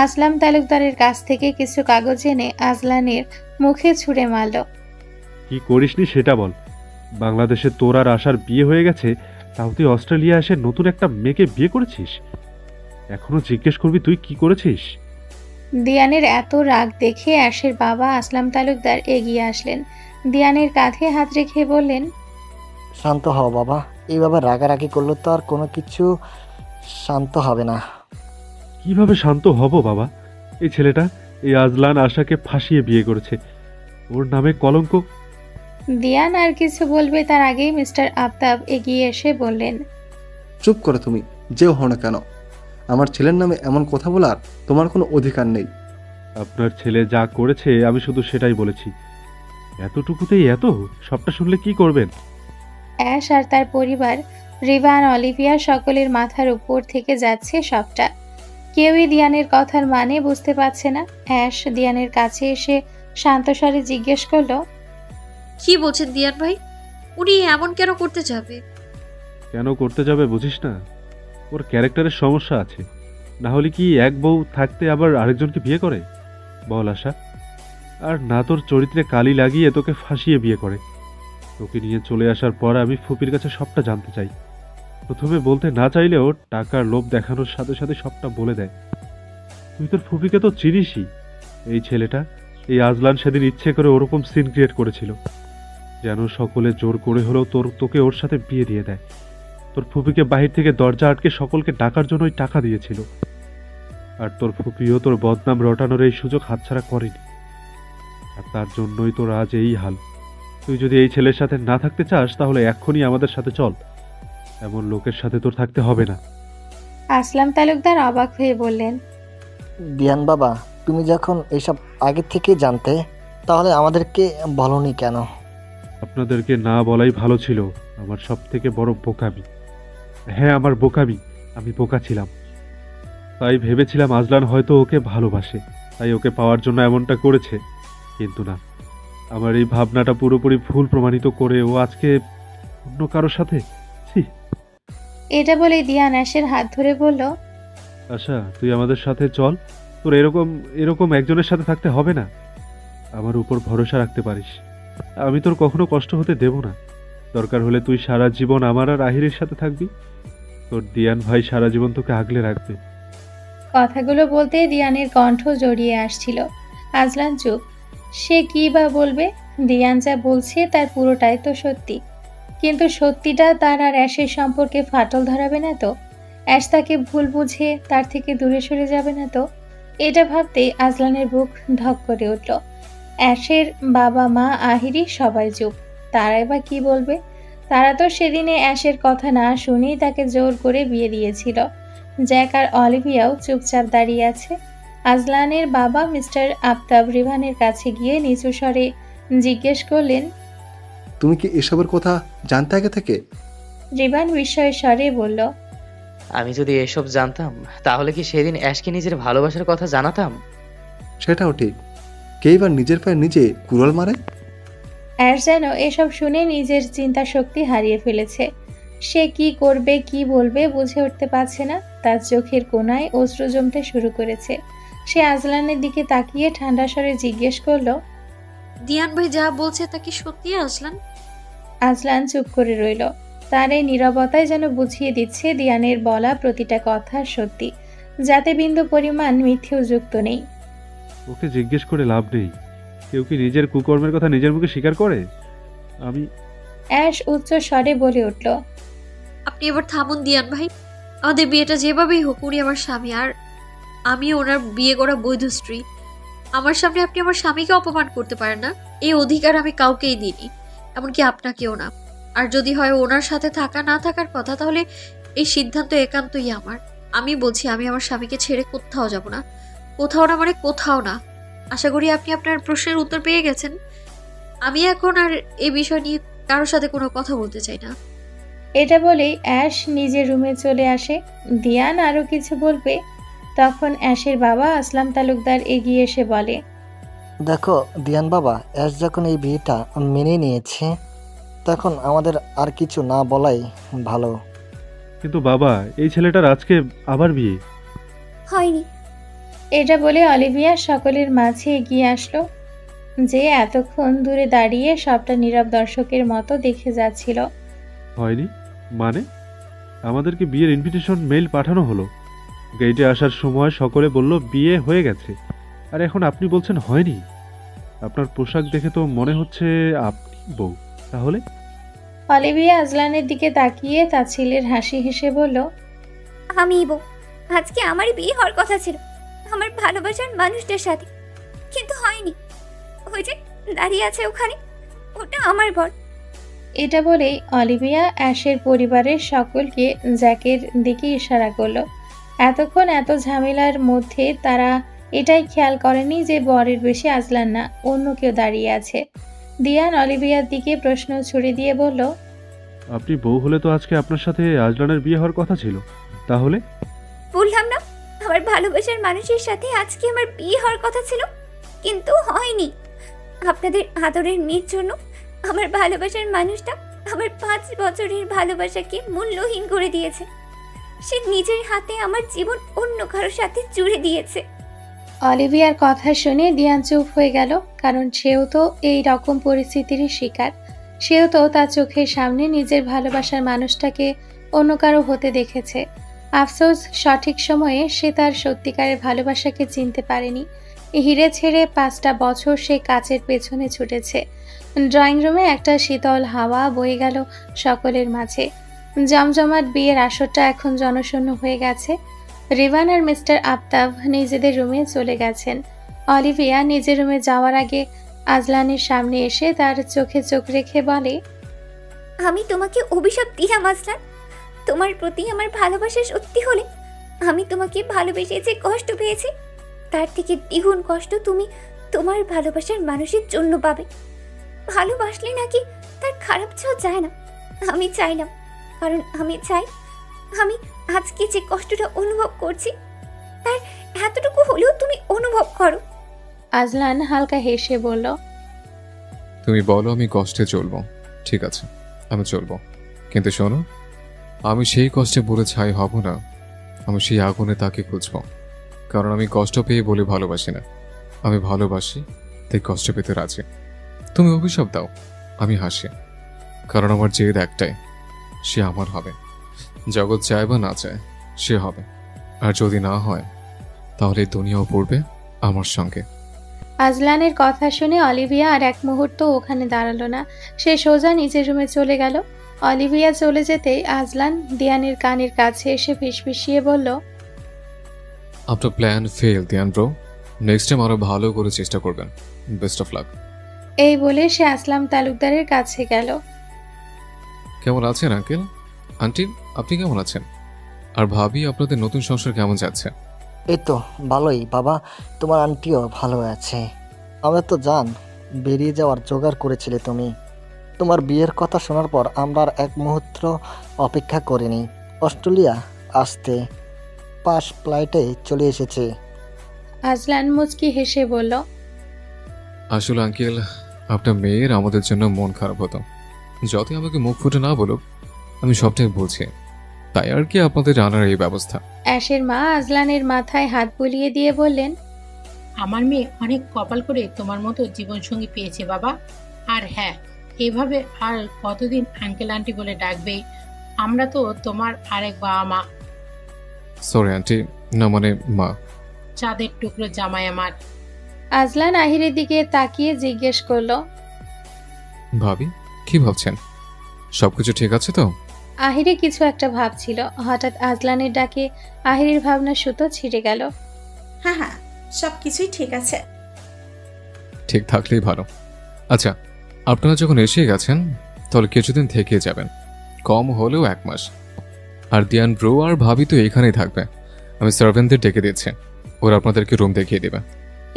আসলাম তালুকদারের কাছ থেকে কিছু কাগজ এনে আজলানের মুখে ছুঁড়ে মারল। কি করিসনি সেটা বল। বাংলাদেশে তোর আর আশার বিয়ে হয়ে গেছে, তাও তুই অস্ট্রেলিয়া এসে নতুন একটা মেয়েকে বিয়ে করেছিস? এখনো জিজ্ঞেস করবি তুই কি করেছিস? দিয়ানের এত রাগ দেখে অ্যাশের বাবা আসলাম তালুকদার এগিয়ে আসলেন। দিয়ানের কাঁধে হাত রেখে বললেন, শান্ত হও বাবা, এইভাবে রাগারাগি করলে তো আর কোনো কিছু শান্ত হবে না। কিভাবে শান্ত হব বাবা? এই ছেলেটা, এই আজলান আশাকে ফাঁসিয়ে বিয়ে করেছে, ওর নামে কলঙ্ক। দিয়ান আর কিছু বলবে তার আগেই মিস্টার আফতাব এগিয়ে এসে বললেন, চুপ করো তুমি, যেও হও না কেন। আমার ছেলের নামে এমন কথা বলার তোমার কোনো অধিকার নেই। আপনার ছেলে যা করেছে আমি শুধু সেটাই বলেছি। এতটুকুতেই এত? সবটা শুনলে কি করবেন? অ্যাশ আর তার পরিবার, রিভান, অলিভিয়া সকলের মাথার উপর থেকে যাচ্ছে সবটা। কেউই দিয়ানের কথার মানে বুঝতে পারছে না। অ্যাশ দিয়ানের কাছে এসে শান্ত স্বরে জিজ্ঞেস করলো, কি বলছেন দিয়ান ভাই? উনি এমন কেন করতে যাবে? কেন করতে যাবে বুঝিস না? ওর ক্যারেক্টারের সমস্যা আছে। না হলে কি এক বউ থাকতে আবার আরেকজনকে বিয়ে করে? বল আশা। আর না তোর চরিত্রে কালি লাগিয়ে তোকে ফাঁসিয়ে বিয়ে করে। তোকে নিয়ে চলে আসার পর আমি ফুপির কাছে সবটা জানতে চাই। প্রথমে বলতে না চাইলেও টাকার লোভ দেখানোর সাথে সাথে সবটা বলে দেয়। তুই তোর ফুপিকে তো চিনিসই। এই ছেলেটা, এই আজলান সেদিন ইচ্ছে করে ওরকম সিন ক্রিয়েট করেছিল যেন সকলে জোর করে হলেও তোকে ওর সাথে বিয়ে দিয়ে দেয়। তোর ফুপিকে বাহির থেকে দরজা আটকে সকলকে ডাকার জন্যই টাকা দিয়েছিল। আর তোর ফুপিও তোর বদনাম রটানোর এই সুযোগ হাতছাড়া করেনি। আর তার জন্যই তোর আজ এই হাল। তুই যদি এই ছেলের সাথে না থাকতে চাস তাহলে এক্ষুনি আমাদের সাথে চল। এমন লোকের সাথে তোর থাকতে হবে না। আসলাম তালুকদার অবাক হয়ে বললেন, দিয়ান বাবা, তুমি যখন এসব আগে থেকে জানতে, তাহলে আমাদেরকে বলনি কেন? আপনাদেরকে না বলাই ভালো ছিল। আমার সব থেকে বড় বোকামি। হ্যাঁ, আমার বোকামি। আমি বোকা ছিলাম। তাই ভেবেছিলাম আজলান হয়তো ওকে ভালোবাসে, তাই ওকে পাওয়ার জন্য এমনটা করেছে। কিন্তু না, আমার এই ভাবনাটা পুরোপুরি ভুল প্রমাণিত করে ও আজকে অন্য কারোর সাথে। ছি। এটা বলে দিয়ান অ্যাশের হাত ধরে বলল, আচ্ছা, তুই আমাদের সাথে চল। তোর এরকম একজনের সাথে থাকতে হবে না। আমার উপর ভরসা রাখতে পারিস। আমি তোর কখনো কষ্ট হতে দেব না। দরকার হলে তুই সারা জীবন আমার আর আহিরের সাথে থাকবি। তোর দিয়ান ভাই সারা জীবন তোকে আগলে রাখবে। কথাগুলো বলতে দিয়ানের কণ্ঠ জড়িয়ে আসছিল। আজলান চুপ। সে কি বা বলবে? দিয়ান যা বলছে তার পুরোটাই তো সত্যি। কিন্তু সত্যিটা তার আর অ্যাশের সম্পর্কে ফাটল ধরাবে না তো? অ্যাশ তাকে ভুল বুঝে তার থেকে দূরে সরে যাবে না তো? এটা ভাবতেই আজলানের বুক ধক করে উঠল। অ্যাশের বাবা মা আহিরি সবাই চুপ। তারাই বা কি বলবে? তারা তো সেদিনে অ্যাশের কথা না শুনেই তাকে জোর করে বিয়ে দিয়েছিল। জ্যাক আর অলিভিয়াও চুপচাপ দাঁড়িয়ে আছে। আজলানের বাবা মিস্টার আফতাব রিভানের কাছে গিয়ে নিচু স্বরে জিজ্ঞেস করলেন, তুমি কি এসবের কথা জানতে আগে থেকে? রিভান বিস্ময়ের স্বরে বলল, আমি যদি এসব জানতাম তাহলে কি সেদিন অ্যাশকে নিজের ভালোবাসার কথা জানাতাম? সেটাও ঠিক। কেই বা নিজের পায়ে নিজে কুড়াল মারে। অ্যাশ যেন এসব শুনে নিজের চিন্তা শক্তি হারিয়ে ফেলেছে। সে কি করবে কি বলবে বুঝে উঠতে পারছে না। তার চোখের কোণায় অশ্রু জমতে শুরু করেছে। সে আজলানের দিকে তাকিয়ে ঠান্ডা স্বরে জিজ্ঞেস করলো, দিয়ান ভাই যা বলছে তা কি সত্যি আসলান? আজলান চুপ করে রইল। তার এই নীরবতায় যেন বুঝিয়ে দিচ্ছে দিয়ানের বলা প্রতিটা কথা সত্যি, যাতে বিন্দু পরিমাণ মিথ্যেও যুক্ত নেই। ওকে জিজ্ঞেস করে লাভ নেই। কেউ কি নিজের কুকর্মের কথা নিজের মুখে স্বীকার করে? আমি অ্যাশ উচ্চ স্বরে বলে উঠল, আপনি এবার থামুন দিয়ান ভাই। আমাদের বিয়েটা যেভাবেই হোক, উনি আমার স্বামী। আর আমি ওনার বিয়ে করা বৈধ স্ত্রী। আমার সামনে আপনি আমার স্বামীকে অপমান করতে পারেন না। এই অধিকার আমি কাউকেই দিইনি, এমনকি আপনাকেও না। আর যদি হয় ওনার সাথে থাকা না থাকার কথা, তাহলে এই সিদ্ধান্ত একান্তই আমার। আমি বলছি, আমি আমার স্বামীকে ছেড়ে কোথাও যাব না। কোথাও না মানে কোথাও না। আশা করি আপনি আপনার প্রশ্নের উত্তর পেয়ে গেছেন। আমি এখন আর এই বিষয় নিয়ে কারোর সাথে কোনো কথা বলতে চাই না। এটা বলেই অ্যাশ নিজের রুমে চলে আসে। দিয়ান আরও কিছু বলবে, তখন অ্যাশের বাবা আসলাম তালুকদার এগিয়ে এসে বলে, দেখো দিয়ান বাবা, অ্যাশ যখন এই বিয়েটা মেনে নিয়েছে, তখন আমাদের আর কিছু না বলাই ভালো। কিন্তু বাবা, এই ছেলেটার আজকে আবার বিয়ে। হয়নি। এটা বলে অলিভিয়া সকলের মাঝে এগিয়ে আসলো, যে এতক্ষণ দূরে দাঁড়িয়ে সবটা নীরব দর্শকের মতো দেখে যাচ্ছিল। হয়নি মানে? আমাদেরকে বিয়ের ইনভিটেশন মেইল পাঠানো হলো, গেটে আসার সময় সকলে বলল বিয়ে হয়ে গেছে, আর এখন আপনি বলছেন হয়নি? আপনার পোশাক দেখে তো মনে হচ্ছে আপনি বউ। তাহলে? অলিভিয়া আজলানের দিকে তাকিয়ে তার ছেলের হাসি হেসে বলল, আমি বউ। আজকে আমার বিয়ে হওয়ার কথা ছিল আমার ভালোবাসার মানুষটার সাথে, কিন্তু হয়নি। ওই যে দাঁড়িয়ে আছে ওখানে, ওটা আমার বর। এটা বলেই অলিভিয়া অ্যাশের পরিবারের সকলকে জ্যাকের দিকে ইশারা করলো। এতক্ষণ এত ঝামেলার মধ্যে তারা এটাই খেয়াল করেনি যে বরের বেশি আজলান না, অন্য কেউ দাঁড়িয়ে আছে। দিয়ান অলিভিয়ার দিকে প্রশ্ন ছুড়ে দিয়ে বলল, আপনি বউ হলে তো আজকে আপনার সাথে আজলানের বিয়ে হওয়ার কথা ছিল, তাহলে? বললাম না, আমার ভালোবাসার মানুষের সাথে আজকে আমার বিয়ে হওয়ার কথা ছিল, কিন্তু হয়নি। আপনাদের আদরের মেয়ের জন্য আমার ভালোবাসার মানুষটা আমার 5 বছরের ভালোবাসাকে মূল্যহীন করে দিয়েছে। সে নিজের হাতে আমার জীবন অন্য কারোর সাথে জুড়ে দিয়েছে। অলিভিয়ার কথা শুনে দিয়ান চুপ হয়ে গেল, কারণ সেও তো এই রকম পরিস্থিতিরই শিকার। সেও তো তার চোখের সামনে নিজের ভালোবাসার মানুষটাকে অন্য কারো হতে দেখেছে। আফসোস, সঠিক সময়ে সে তার সত্যিকারের ভালোবাসাকে চিনতে পারেনি। হিরে ছেড়ে 5টা বছর সে কাচের পেছনে ছুটেছে। ড্রয়িং রুমে একটা শীতল হাওয়া বয়ে গেল সকলের মাঝে। জমজমাট বিয়ের আসরটা এখন জনশূন্য হয়ে গেছে। রিভান আর মিস্টার আফতাব নিজেদের রুমে চলে গেছেন। অলিভিয়া নিজের রুমে যাওয়ার আগে আজলানের সামনে এসে তার চোখে চোখ রেখে বলে, আমি তোমাকে অভিশাপ দিলাম আজলান। তোমার প্রতি আমার ভালোবাসা সত্যি হলে আমি তোমাকে ভালোবেসে যে কষ্ট পেয়েছি, তার থেকে দ্বিগুণ কষ্ট তুমি তোমার ভালোবাসার মানুষের জন্য পাবে। ভালোবাসলে নাকি তার খারাপ চাও যায় না, আমি চাইলাম, কারণ আমি চাই আমি আজকে যে কষ্টটা অনুভব করছি তার এতটুকু হলেও তুমি অনুভব করো। আজলান হালকা হেসে বলল, তুমি বলো আমি কষ্টে চলবো, ঠিক আছে আমি চলবো, কিন্তু শোনো, আমি সেই কষ্টে বলে ছাই হব না। আমি সেই আগুনে তাকে খুঁজবো, কারণ আমি কষ্ট পেয়ে বলে ভালোবাসি না, আমি ভালোবাসি তাই কষ্ট পেতে রাজি। তুমি অভিশাপ দাও, আমি হাসি, কারণ আমার জেদ একটাই, সে আমার হবে। জগৎ চায় বা না চায়, সে হবে। আর যদি না হয়, তাহলে দুনিয়াও পড়বে আমার সঙ্গে। আজলানের কথা শুনে অলিভিয়া আর এক মুহূর্ত ওখানে দাঁড়ালো না। সে সোজা নিজের রুমে চলে গেল। অলিভিয়া চলে যেতেই আজলান দিয়ানের কানের কাছে এসে ফিসফিসিয়ে বলল, আপনার plan fail Diyan bro, next time আরো ভালো করে চেষ্টা করবেন। Best of luck. এই বলে সে আসলাম তালুকদারের কাছে গেল। কেমন আছেন আঙ্কেল আন্টি, আপনি কেমন আছেন? আর ভাবি, আপনাদের নতুন সংসার কেমন যাচ্ছে? এই তো ভালোই বাবা, তোমার আন্টিও ভালো আছে। আমরা তো জান বেরিয়ে যাওয়ার জোগাড় করেছিলে তুমি। তোমার বিয়ের কথা শোনার পর আমরা আর এক মুহূর্ত অপেক্ষা করিনি, অস্ট্রেলিয়া আসতে 5 ফ্লাইটে চলে এসেছে। আজলান মুচকি হেসে বলল, আসলে আঙ্কেল, আপনার মেয়ের আমাদের জন্য মন খারাপ হতো। যতই আমাকে মুখ ফুটে না বলুক, আমি সবটাই বলছি, তাই আর কি আপনাদের জানার এই ব্যবস্থা। অ্যাশের মা আজলানের মাথায় হাত বুলিয়ে দিয়ে বললেন, আমার মেয়ে অনেক কপাল করে তোমার মতো জীবনসঙ্গী পেয়েছে বাবা। আর হ্যাঁ, এভাবে আর কতদিন আঙ্কেল আন্টি বলে ডাকবে? আমরা তো তোমার আরেক বাবা মা। সরি আন্টি, না মানে মা। চাঁদের টুকরো জামাই আমার। আজলান আহিরের দিকে তাকিয়ে জিজ্ঞেস করলো, ভাবি কি ভাবছেন? সবকিছু ঠিক আছে তো? আহিরে কিছু একটা ভাবছিল। হঠাৎ আজলানের ডাকে আহিরের ভাবনা সুতো ছিঁড়ে গেল। হ্যাঁ হ্যাঁ, সব কিছুই ঠিক আছে। ঠিক থাকলেই ভালো। আচ্ছা, আপনারা যখন এসে গেছেন তাহলে কিছুদিন থেকে যাবেন, কম হলেও 1 মাস। আর দিয়ান ব্রো আর ভাবি তো এখানেই থাকবে। আমি সার্ভেন্টদের ডেকে দিচ্ছি, ওরা আপনাদেরকে রুম দেখিয়ে দেবে।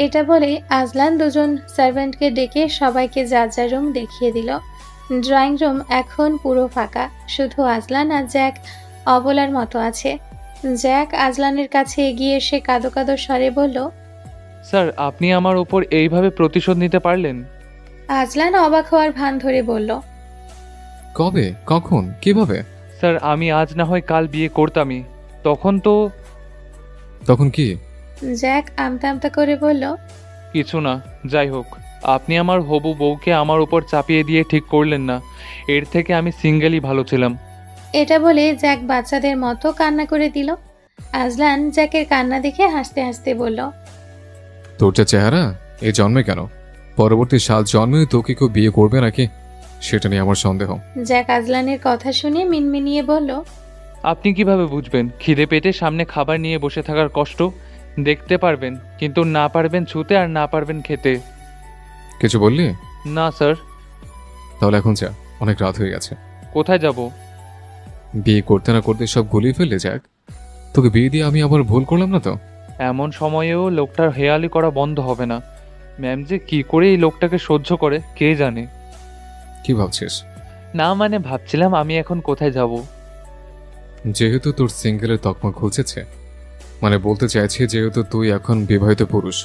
এটা বলে আজলান দুজন সার্ভেন্টকে ডেকে সবাইকে যার যার রুম দেখিয়ে দিল। ড্রয়িং রুম এখন পুরো ফাঁকা, শুধু আজলান আর জ্যাক অবলার মতো আছে। জ্যাক আজলানের কাছে এগিয়ে এসে কাঁদো কাঁদো স্বরে বলল, স্যার, আপনি আমার উপর এইভাবে প্রতিশোধ নিতে পারলেন? আজলান অবাক হওয়ার ভান ধরে বলল, কবে, কখন, কিভাবে? স্যার, আমি আজ না হয় কাল বিয়ে করতামই, তখন কি? জ্যাক আমতা আমতা করে বলল, কিছু না। যাই হোক, আপনি আমার হবু বউকে আমার উপর চাপিয়ে দিয়ে ঠিক করলেন না। এর থেকে আমি সিঙ্গেলই ভালো ছিলাম। এটা বলে জ্যাক বাচ্চাদের মতো কান্না করে দিল। আজলান জ্যাকের কান্না দেখে হাসতে হাসতে বলল, তোর যা চেহারা, এই জন্মে কেন, পরবর্তী 7 জন্মে তোকে কেউ বিয়ে করবে নাকি, সেটা নিয়ে আমার সন্দেহ। জ্যাক আজলানের কথা শুনে মিনমিনিয়ে বলল, আপনি কিভাবে বুঝবেন খিদে পেটে সামনে খাবার নিয়ে বসে থাকার কষ্ট? দেখতে পারবেন, কিন্তু না পারবেন ছুতে আর না পারবেন খেতে। কিছু বললি? না স্যার। তাহলে এখন যা, অনেক রাত হয়ে গেছে। কোথায় যাব? বিয়ে করতে না করতে সব গুলিয়ে ফেললে জ্যাক। তোকে বিয়ে দিয়ে আমি আবার ভুল করলাম না তো? এমন সময়েও লোকটার হেয়ালি করা বন্ধ হবে না। ম্যাম যে কি করে এই লোকটাকে সহ্য করে কে জানে। কি ভাবছিস? না মানে ভাবছিলাম আমি এখন কোথায় যাব। যেহেতু তোর সিঙ্গেলের তকমা ঘুচেছে, মানে বলতে চাইছি যেহেতু তুই এখন বিবাহিত পুরুষ,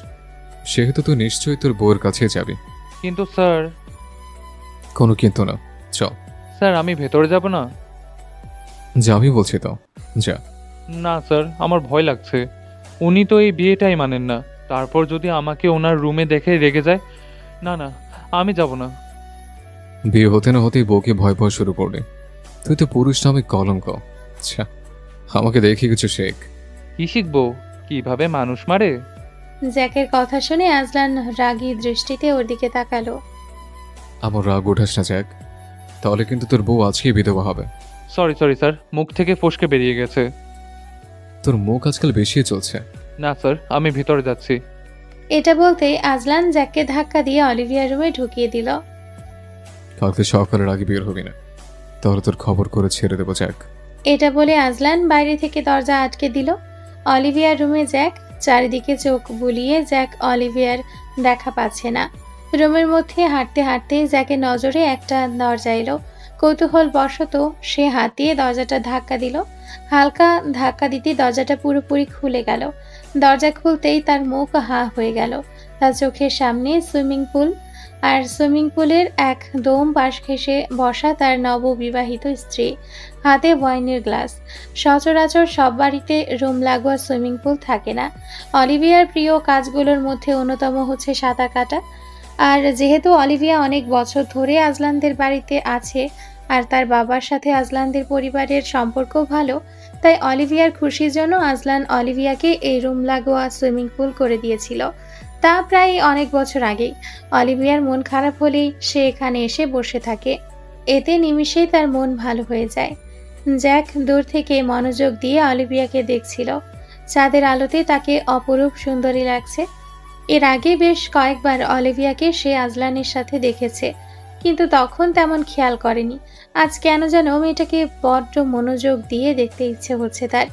সেহেতু তুই নিশ্চয়ই তোর বউয়ের কাছে যাবি। কিন্তু স্যার। কোনো কিন্তু না, চল। স্যার, আমি ভেতরে যাব না? যাবি বলছি তো, যা। না স্যার, আমার ভয় লাগছে। উনি তো এই বিয়েটাই মানেন না, তারপর যদি আমাকে ওনার রুমে দেখে রেগে যায়। না না, আমি যাব না। বিয়ে হতে না হতেই বউকে ভয় ভয় শুরু করলি। তুই তো পুরুষ নামে কলঙ্ক। আচ্ছা, আমাকে দেখে কিছু শেখ। কি শিখবো? কিভাবে মানুষ মারে? জ্যাকের কথা শুনে আজলান রাগী দৃষ্টিতে ওর দিকে তাকালো। আমার রাগ উঠাস না জ্যাক, তাহলে কিন্তু তোর বউ আজকেই বিধবা হবে। সরি সরি স্যার, মুখ থেকে ফসকে বেরিয়ে গেছে। তোর মুখ আজকাল বেশি চলছে। না স্যার, আমি ভিতরে যাচ্ছি। এটা বলতেই আজলান জ্যাককে ধাক্কা দিয়ে অলিভিয়ার রুমে ঢুকিয়ে দিল। কালকে সকালের আগে বের হবি না, তাহলে তোর খবর করে ছেড়ে দেবো জ্যাক। এটা বলে আজলান বাইরে থেকে দরজা আটকে দিল। অলিভিয়ার রুমে জ্যাক, চারিদিকে চোখ বুলিয়ে জ্যাক অলিভিয়ার দেখা পাচ্ছে না। রুমের মধ্যে হাঁটতে হাঁটতে জ্যাকের নজরে একটা দরজা এলো। কৌতূহল বশত সে হাত দিয়ে দরজাটা ধাক্কা দিল। হালকা ধাক্কা দিতে দরজাটা পুরোপুরি খুলে গেল। দরজা খুলতেই তার মুখ হা হয়ে গেল। তার চোখের সামনে সুইমিং পুল, আর সুইমিং পুলের একদম পাশ ঘেঁষে বসা তার নববিবাহিত স্ত্রী, হাতে ওয়াইনের গ্লাস। সচরাচর সব বাড়িতে রুম লাগোয়া সুইমিং পুল থাকে না। অলিভিয়ার প্রিয় কাজগুলোর মধ্যে অন্যতম হচ্ছে সাঁতার কাটা। আর যেহেতু অলিভিয়া অনেক বছর ধরে আজলানদের বাড়িতে আছে আর তার বাবার সাথে আজলানদের পরিবারের সম্পর্ক ভালো, তাই অলিভিয়ার খুশির জন্য আজলান অলিভিয়াকে এই রুম লাগোয়া সুইমিং পুল করে দিয়েছিল। তা প্রায় অনেক বছর আগেই। অলিভিয়ার মন খারাপ হলেই সে এখানে এসে বসে থাকে। এতে নিমিষেই তার মন ভালো হয়ে যায়। জ্যাক দূর থেকে মনোযোগ দিয়ে অলিভিয়াকে দেখছিল। চাঁদের আলোতে তাকে অপরূপ সুন্দরী লাগছে। এর আগে বেশ কয়েকবার অলিভিয়াকে সে আজলানের সাথে দেখেছে, কিন্তু তখন তেমন খেয়াল করেনি। আজ কেন যেন মেয়েটাকে বড্ড মনোযোগ দিয়ে দেখতে ইচ্ছে হচ্ছে তার।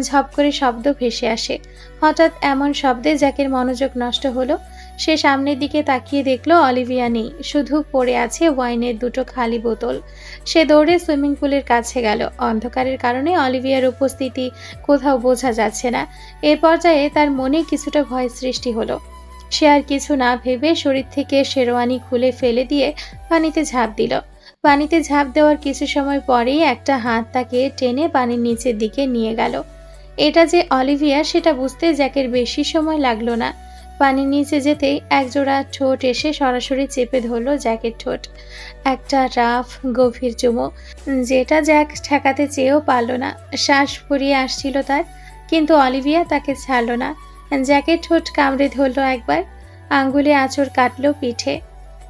ঝপ করে শব্দ ভেসে আসে। হঠাৎ এমন শব্দে জ্যাকের মনোযোগ নষ্ট হলো। সে সামনের দিকে তাকিয়ে দেখলো অলিভিয়া নেই, শুধু পড়ে আছে ওয়াইনের 2টো খালি বোতল। সে দৌড়ে সুইমিং পুলের কাছে গেল। অন্ধকারের কারণে অলিভিয়ার উপস্থিতি কোথাও বোঝা যাচ্ছে না। এ পর্যায়ে তার মনে কিছুটা ভয় সৃষ্টি হলো। সে আর কিছু না ভেবে শরীর থেকে শেরওয়ানি খুলে ফেলে দিয়ে পানিতে ঝাঁপ দিল। পানিতে ঝাঁপ দেওয়ার কিছু সময় পরেই একটা হাত তাকে টেনে পানির নিচের দিকে নিয়ে গেল। এটা যে অলিভিয়া সেটা বুঝতে জ্যাকের বেশি সময় লাগলো না। পানির নিচে যেতেই একজোড়া ঠোঁট এসে সরাসরি চেপে ধরলো জ্যাকের ঠোঁট। একটা রাফ গভীর চুমো, যেটা জ্যাক ঠেকাতে চেয়েও পারল না। শ্বাস ফুরিয়ে আসছিল তার, কিন্তু অলিভিয়া তাকে ছাড়ল না। জ্যাকের ঠোঁট কামড়ে ধরলো একবার, আঙ্গুলে আঁচড় কাটলো পিঠে।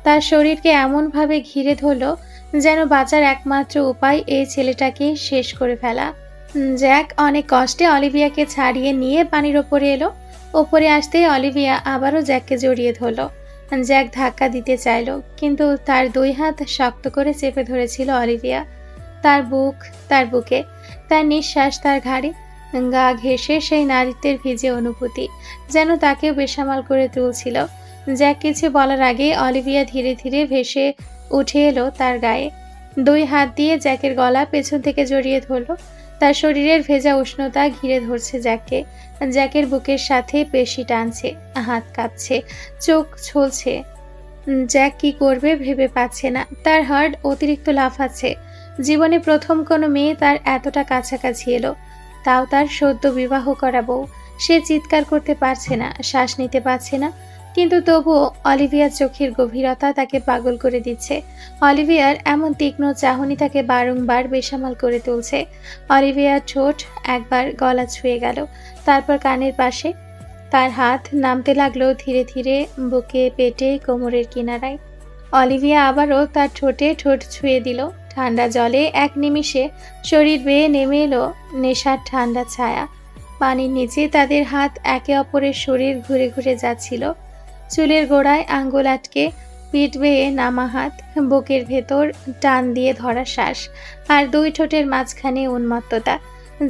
তার শরীরকে এমনভাবে ঘিরে ধরলো যেন বাঁচার একমাত্র উপায় এই ছেলেটাকে শেষ করে ফেলা। জ্যাক অনেক কষ্টে অলিভিয়াকে ছাড়িয়ে নিয়ে পানির ওপরে এলো। ওপরে আসতেই অলিভিয়া আবারও জ্যাককে জড়িয়ে ধরল। জ্যাক ধাক্কা দিতে চাইল, কিন্তু তার দুই হাত শক্ত করে চেপে ধরেছিল অলিভিয়া। তার বুকে, তার নিঃশ্বাস তার ঘাড়ে, গা ঘেঁষে সেই নারীত্বের ভিজে অনুভূতি যেন তাকেও বেসামাল করে তুলছিল। জ্যাক কিছু বলার আগেই অলিভিয়া ধীরে ধীরে ভেসে উঠে এলো তার গায়ে। দুই হাত দিয়ে জ্যাকের গলা পেছন থেকে জড়িয়ে ধরল। তার শরীরের ভেজা উষ্ণতা ঘিরে ধরছে জ্যাককে। জ্যাকের বুকের সাথে পেশি টানছে, হাত কাঁপছে, চোখ ছলছে। জ্যাক কি করবে ভেবে পাচ্ছে না। তার হার্ট অতিরিক্ত লাফাচ্ছে। জীবনে প্রথম কোনো মেয়ে তার এতটা কাছাকাছি এলো, তাও তার সদ্য বিবাহ করা বউ। সে চিৎকার করতে পারছে না, শ্বাস নিতে পারছে না, কিন্তু তবুও অলিভিয়ার চোখের গভীরতা তাকে পাগল করে দিচ্ছে। অলিভিয়ার এমন তীক্ষ্ণ চাহনি তাকে বারংবার বেসামাল করে তুলছে। অলিভিয়ার ঠোঁট একবার গলা ছুঁয়ে গেল, তারপর কানের পাশে। তার হাত নামতে লাগলো ধীরে ধীরে বুকে, পেটে, কোমরের কিনারায়। অলিভিয়া আবারও তার ঠোঁটে ঠোঁট ছুঁয়ে দিল। ঠান্ডা জলে এক নিমিষে শরীর বেয়ে নেমে এলো নেশার ঠান্ডা ছায়া। পানির নিচে তাদের হাত একে অপরের শরীর ঘুরে ঘুরে যাচ্ছিল। চুলের গোড়ায় আঙ্গুল আটকে, পিঠ বেয়ে নামা হাত, বুকের ভেতর টান দিয়ে ধরা শ্বাস, আর দুই ঠোঁটের মাঝখানে উন্মত্ততা।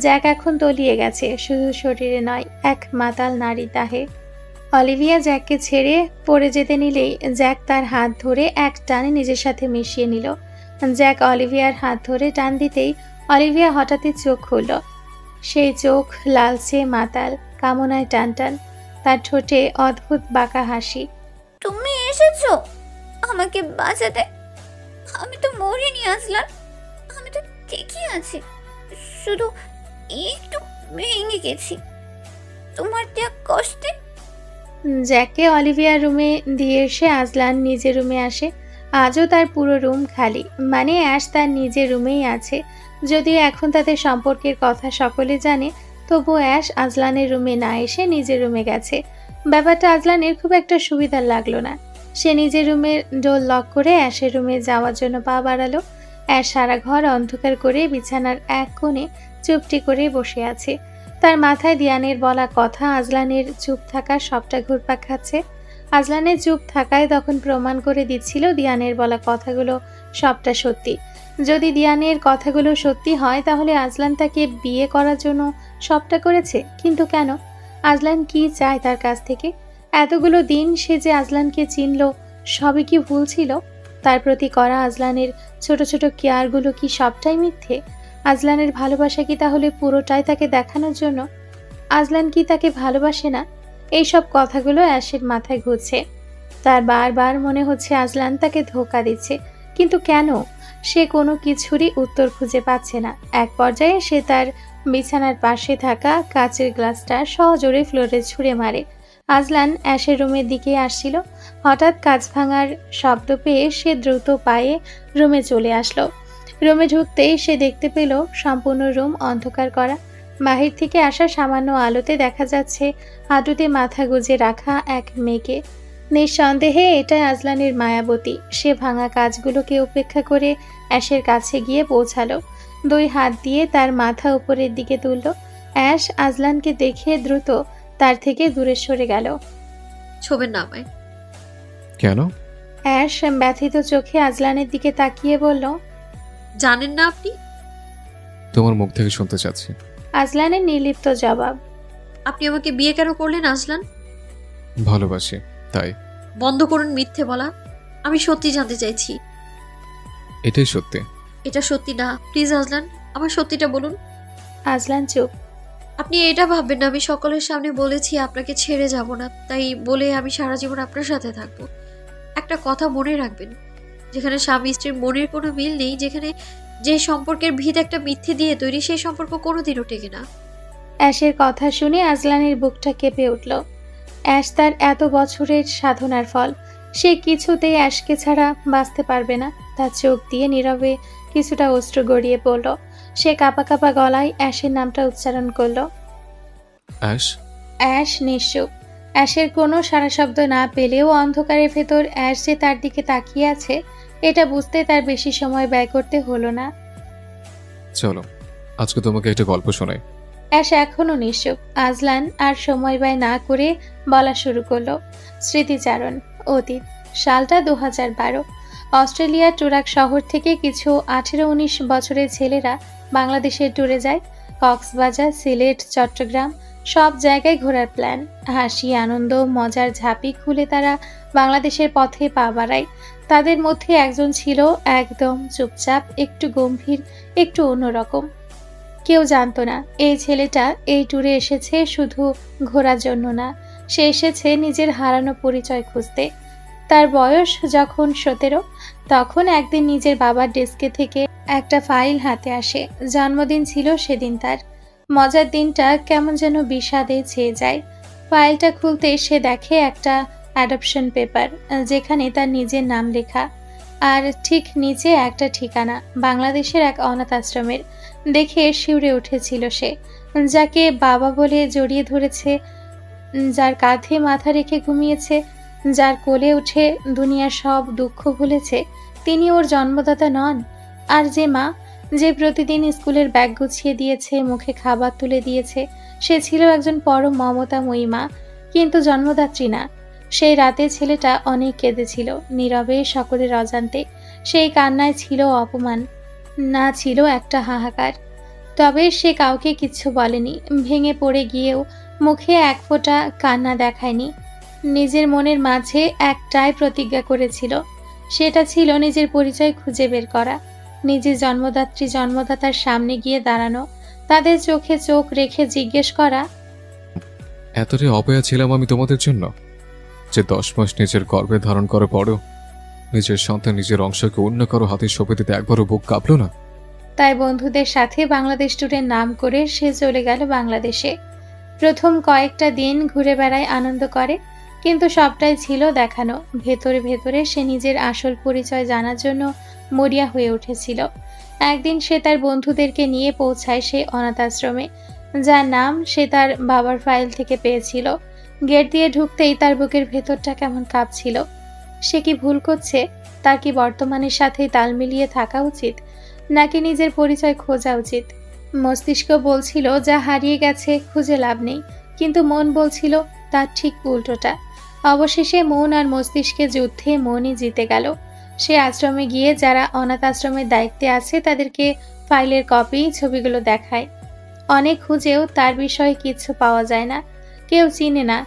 জ্যাক এখন তলিয়ে গেছে, শুধু শরীরে নয়, এক মাতাল নারীর দাহে। অলিভিয়া জ্যাককে ছেড়ে পড়ে যেতে নিলেই জ্যাক তার হাত ধরে এক টানে নিজের সাথে মিশিয়ে নিল। জ্যাক অলিভিয়ার হাত ধরে টান দিতেই অলিভিয়া হঠাৎই চোখ খুলল। সেই চোখ লালচে, মাতাল, কামনায় টান টান, তার ঠোঁটে অদ্ভুত বাঁকা হাসি। তুমি এসেছো আমাকে বাঁচাতে? আমি তো মরিনি আসলাম, আমি তো ঠিকই আছি, শুধু একটু ভেঙে গেছি তোমার দেয়া কষ্টে। জ্যাককে অলিভিয়ার রুমে দিয়ে এসে আজলান নিজের রুমে আসে। আজও তার পুরো রুম খালি, মানে অ্যাশ তার নিজের রুমেই আছে। যদিও এখন তাদের সম্পর্কের কথা সকলে জানে, তবু অ্যাশ আজলানের রুমে না এসে নিজের রুমে গেছে। ব্যাপারটা আজলানের খুব একটা সুবিধার লাগলো না। সে নিজের রুমের ডোর লক করে অ্যাশের রুমে যাওয়ার জন্য পা বাড়ালো। অ্যাশ সারা ঘর অন্ধকার করে বিছানার এক কোণে চুপটি করে বসে আছে। তার মাথায় দিয়ানের বলা কথা আজলানের চুপ থাকা সবটা ঘুরপাক খাচ্ছে। আজলানের চুপ থাকায় তখন প্রমাণ করে দিচ্ছিল দিয়ানের বলা কথাগুলো সবটা সত্যি। যদি দিয়ানের কথাগুলো সত্যি হয়, তাহলে আজলান তাকে বিয়ে করার জন্য সবটা করেছে। কিন্তু কেন? আজলান কি চায় তার কাছ থেকে? এতগুলো দিন সে যে আজলানকে চিনল, সবই কি ভুল ছিল? তার প্রতি করা আজলানের ছোট ছোট কেয়ারগুলো কি সবটাই মিথ্যে? আজলানের ভালোবাসা কি তাহলে পুরোটাই তাকে দেখানোর জন্য? আজলান কি তাকে ভালোবাসে না? এইসব কথাগুলো অ্যাশের মাথায় ঘুরছে। তার বারবার মনে হচ্ছে আজলান তাকে ধোঁকা দিচ্ছে, কিন্তু কেন? সে কোনো কিছুরই উত্তর খুঁজে পাচ্ছে না। এক পর্যায়ে সে তার বিছানার পাশে থাকা কাচের গ্লাসটা সজোরে ফ্লোরে ছুঁড়ে মারে। আজলান অ্যাশের রুমের দিকে আসছিল। হঠাৎ কাঁচ ভাঙার শব্দ পেয়ে সে দ্রুত পায়ে রুমে চলে আসলো। রুমে ঢুকতেই সে দেখতে পেল সম্পূর্ণ রুম অন্ধকার করা। বাহির থেকে আসা সামান্য আলোতে দেখা যাচ্ছে হাঁটুতে মাথা গুজে রাখা এক মেয়েকে। নিঃসন্দেহে এটাই আজলানের মায়াবতী। সে ভাঙা কাজগুলোকে উপেক্ষা করে অ্যাশের কাছে গিয়ে পৌঁছালো। দুই হাত দিয়ে তার মাথা উপরের দিকে তুলল। অ্যাশ আজলানকে দেখে দ্রুত তার থেকে দূরে সরে গেল। ছোবেন না আমায়। কেন? অ্যাশ ব্যথিত চোখে আজলানের দিকে তাকিয়ে বলল, জানেন না আপনি? তোমার মুখ থেকে শুনতে চাচ্ছি। আজলানের নির্লিপ্ত জবাব, আপনি আমাকে বিয়ে কেন করলেন আজলান? ভালোবাসি, তাই। বন্ধ করুন মিথ্যে বলা। আমি সত্যি জানতে চাইছি। এটাই সত্যি। এটা সত্যি না, প্লিজ আজলান, আমার সত্যিটা বলুন। আজলান চুপ। আপনি এটা ভাববেন না আমি সকলের সামনে বলেছি আপনাকে ছেড়ে যাব না, তাই বলে আমি সারা জীবন আপনার সাথে থাকবো। একটা কথা মনে রাখবেন, যেখানে স্বামী স্ত্রীর মনের কোনো মিল নেই, যেখানে যে সম্পর্কের ভিত একটা মিথ্যে দিয়ে তৈরি, সেই সম্পর্ক কোনোদিনও টেকে না। অ্যাশের কথা শুনে আজলানের বুকটা কেঁপে উঠল। অ্যাশ তার এত বছরের সাধনার ফল। সে কিছুতেই অ্যাশকে ছাড়া বাঁচতে পারবে না। তার চোখ দিয়ে নীরবে কিছুটা অশ্রু গড়িয়ে পড়ল। সে কাঁপা কাঁপা গলায় অ্যাশের নামটা উচ্চারণ করল। অ্যাশ। অ্যাশ নিশ্চুপ। অ্যাশের কোনো সারা শব্দ না পেলেও অন্ধকারের ভেতর অ্যাশ যে তার দিকে তাকিয়ে আছে, এটা বুঝতে তার বেশি সময় ব্যয় করতে হলো না। চলো আজকে তোমাকে একটা গল্প শোনাই। অ্যাশ এখনও নিশ্চুপ। আজলান আর সময় ব্যয় না করে বলা শুরু করলো। স্মৃতিচারণ, অতীত। সালটা 2012। অস্ট্রেলিয়ার টুরাক শহর থেকে কিছু 18-19 বছরের ছেলেরা বাংলাদেশের ট্যুরে যায়। কক্সবাজার, সিলেট, চট্টগ্রাম সব জায়গায় ঘোরার প্ল্যান। হাসি, আনন্দ, মজার ঝাঁপি খুলে তারা বাংলাদেশের পথে পা বাড়ায়। তাদের মধ্যে একজন ছিল একদম চুপচাপ, একটু গম্ভীর, একটু অন্যরকম। কেউ জানতো না এই ছেলেটা এই ট্যুরে এসেছে শুধু ঘোরার জন্য না, সে এসেছে নিজের হারানো পরিচয় খুঁজতে। তার বয়স যখন 17, তখন একদিন নিজের বাবার ডেস্কে থেকে একটা ফাইল হাতে আসে। জন্মদিন ছিল সেদিন তার। মজার দিনটা কেমন যেন বিষাদে ছেয়ে যায়। ফাইলটা খুলতে সে দেখে একটা অ্যাডপশন পেপার, যেখানে তার নিজের নাম লেখা, আর ঠিক নিচে একটা ঠিকানা, বাংলাদেশের এক অনাথ আশ্রমের। দেখে শিউরে উঠেছিল সে। যাকে বাবা বলে জড়িয়ে ধরেছে, যার কাঁধে মাথা রেখে ঘুমিয়েছে, যার কোলে উঠে দুনিয়ার সব দুঃখ ভুলেছে, তিনি ওর জন্মদাতা নন। আর যে মা, যে প্রতিদিন স্কুলের ব্যাগ গুছিয়ে দিয়েছে, মুখে খাবার তুলে দিয়েছে, সে ছিল একজন পরম মমতাময়ী মা, কিন্তু জন্মদাত্রী না। সেই রাতে ছেলেটা অনেক কেঁদেছিল, নীরবে, সকলের অজান্তে। সেই কান্নায় ছিল অপমান, না ছিল একটা হাহাকার। তবে সে কাউকে কিচ্ছু বলেনি, ভেঙে পড়ে গিয়েও মুখে এক ফোঁটা কান্না দেখায়নি। নিজের মনের মাঝে একটাই প্রতিজ্ঞা করেছিল, সেটা ছিল নিজের পরিচয় খুঁজে বের করা, নিজের জন্মদাত্রী জন্মদাতার সামনে গিয়ে দাঁড়ানো, তাদের চোখে চোখ রেখে জিজ্ঞেস করা, এতটাই অপয়া ছিলাম আমি তোমাদের জন্য, যে 10 মাস নিজের গর্ভে ধারণ করার পরও নিজের সন্তান নিজের অংশকে অন্য কারো হাতে সঁপে দিতে একবারও বুক কাঁপলো না। তাই বন্ধুদের সাথে বাংলাদেশ ট্যুরের নাম করে সে চলে গেল বাংলাদেশে। প্রথম কয়েকটা দিন ঘুরে বেড়ায়, আনন্দ করে, কিন্তু সবটাই ছিল দেখানো। ভেতরে ভেতরে সে নিজের আসল পরিচয় জানার জন্য মরিয়া হয়ে উঠেছিল। একদিন সে তার বন্ধুদেরকে নিয়ে পৌঁছায় সেই অনাথ আশ্রমে, যার নাম সে তার বাবার ফাইল থেকে পেয়েছিল। গেট দিয়ে ঢুকতেই তার বুকের ভেতরটা কেমন কাঁপছিল। সে কি ভুল করছে? তার কি বর্তমানের সাথে তাল মিলিয়ে থাকা উচিত, নাকি নিজের পরিচয় খোঁজা উচিত? মস্তিষ্ক বলছিল যা হারিয়ে গেছে খুঁজে লাভ নেই, কিন্তু মন বলছিল তার ঠিক উল্টোটা। অবশেষে মন আর মস্তিষ্কের যুদ্ধে মনই জিতে গেল। সে আশ্রমে গিয়ে যারা অনাথ আশ্রমের দায়িত্বে আছে তাদেরকে ফাইলের কপি, ছবিগুলো দেখায়। অনেক খুঁজেও তার বিষয়ে কিছু পাওয়া যায় না, কেউ চিনে না,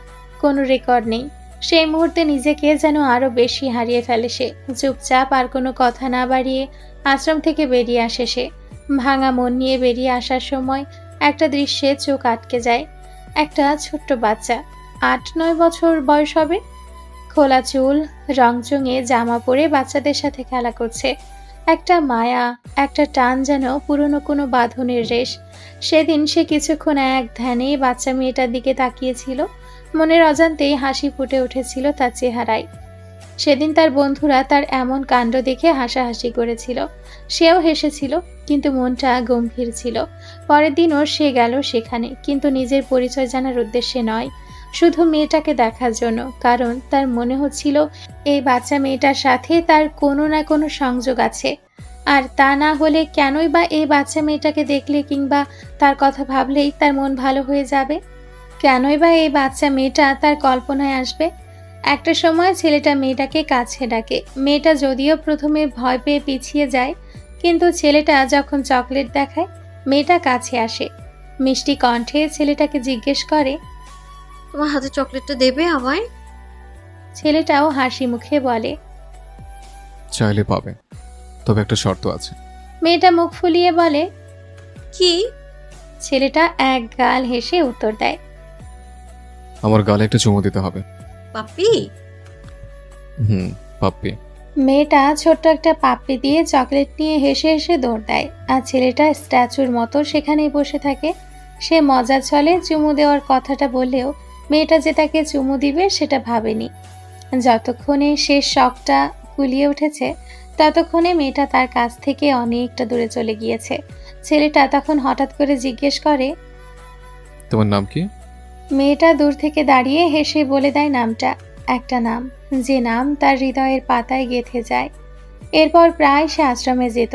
কোনো রেকর্ড নেই। সেই মুহূর্তে নিজেকে যেন আরো বেশি হারিয়ে ফেলে সে। চুপচাপ আর কোনো কথা না বাড়িয়ে আশ্রম থেকে বেরিয়ে আসে সে। ভাঙা মন নিয়ে বেরিয়ে আসার সময় একটা দৃশ্যে চোখ আটকে যায়। একটা ছোট্ট বাচ্চা, 8-9 বছর বয়স হবে, খোলা চুল, রংচঙে জামা পরে বাচ্চাদের সাথে খেলা করছে। একটা মায়া, একটা টান, যেন পুরনো কোনো বাঁধনের রেশ। সেদিন সে কিছুক্ষণ এক ধ্যানে বাচ্চা মেয়েটার দিকে তাকিয়েছিল। মনের অজান্তেই হাসি ফুটে উঠেছিল তার চেহারায়। সেদিন তার বন্ধুরা তার এমন কাণ্ড দেখে হাসাহাসি করেছিল, সেও হেসেছিল, কিন্তু মনটা গম্ভীর ছিল। পরের দিনও সে গেল সেখানে, কিন্তু নিজের পরিচয় জানার উদ্দেশ্যে নয়, শুধু মেয়েটাকে দেখার জন্য। কারণ তার মনে হচ্ছিল এই বাচ্চা মেয়েটার সাথে তার কোনো না কোনো সংযোগ আছে। আর তা না হলে কেনই বা এই বাচ্চা মেয়েটাকে দেখলে কিংবা তার কথা ভাবলেই তার মন ভালো হয়ে যাবে? কেনই বা এই বাচ্চা মেয়েটা তার কল্পনায় আসবে? একটা সময় ছেলেটা মেয়েটাকে কাছে ডাকে। মেয়েটা যদিও প্রথমে ভয় পেয়ে পিছিয়ে যায়, কিন্তু ছেলেটা যখন চকলেট দেখায় মেয়েটা কাছে আসে। মিষ্টি কণ্ঠে ছেলেটাকে জিজ্ঞেস করে, তোমার হাতে চকলেটটা দেবে আমায়? ছেলেটাও হাসি মুখে বলে, চাইলে পাবে, তবে একটা শর্ত আছে। মেয়েটা মুখ ফুলিয়ে বলে, কি? ছেলেটা এক গাল হেসে উত্তর দেয়, আমার গালে একটা চুমু দিতে হবে। পাপ্পি? পাপ্পি। মেয়েটা ছোট্ট একটা পাপ্পি দিয়ে চকলেট নিয়ে হেসে হেসে দৌড় দেয়, আর ছেলেটা স্ট্যাচুর মতো সেখানেই বসে থাকে। সে মজা ছলে চুমু দেওয়ার কথাটা বললেও মেয়েটা যে তাকে চুমু দিবে সেটা ভাবেনি। যতক্ষণে সে শখটা ফুলিয়ে উঠেছে, ততক্ষণে মেয়েটা তার কাছ থেকে অনেকটা দূরে চলে গিয়েছে। ছেলেটা তখন হঠাৎ করে জিজ্ঞেস করে, তোমার নাম কি? মেয়েটা দূর থেকে দাঁড়িয়ে হেসে বলে দেয় নামটা, একটা নাম, যে নাম তার হৃদয়ের পাতায় গেঁথে যায়। এরপর প্রায় সে আশ্রমে যেত।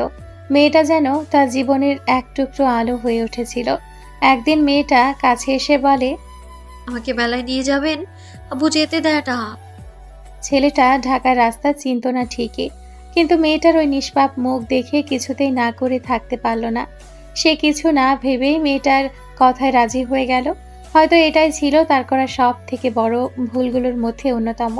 মেয়েটা যেন তার জীবনের এক টুকরো আলো হয়ে উঠেছিল। একদিন মেয়েটা কাছে এসে বলে, আমাকে মেলায় নিয়ে যাবেন? আব্বু যেতে দেয় না। ছেলেটা ঢাকার রাস্তা চিনত না ঠিকই, কিন্তু মেয়েটার ওই নিষ্পাপ মুখ দেখে কিছুতেই না করে থাকতে পারল না। সে কিছু না ভেবেই মেয়েটার কথায় রাজি হয়ে গেল। হয়তো এটাই ছিল তার করা সব থেকে বড় ভুলগুলোর মধ্যে অন্যতম।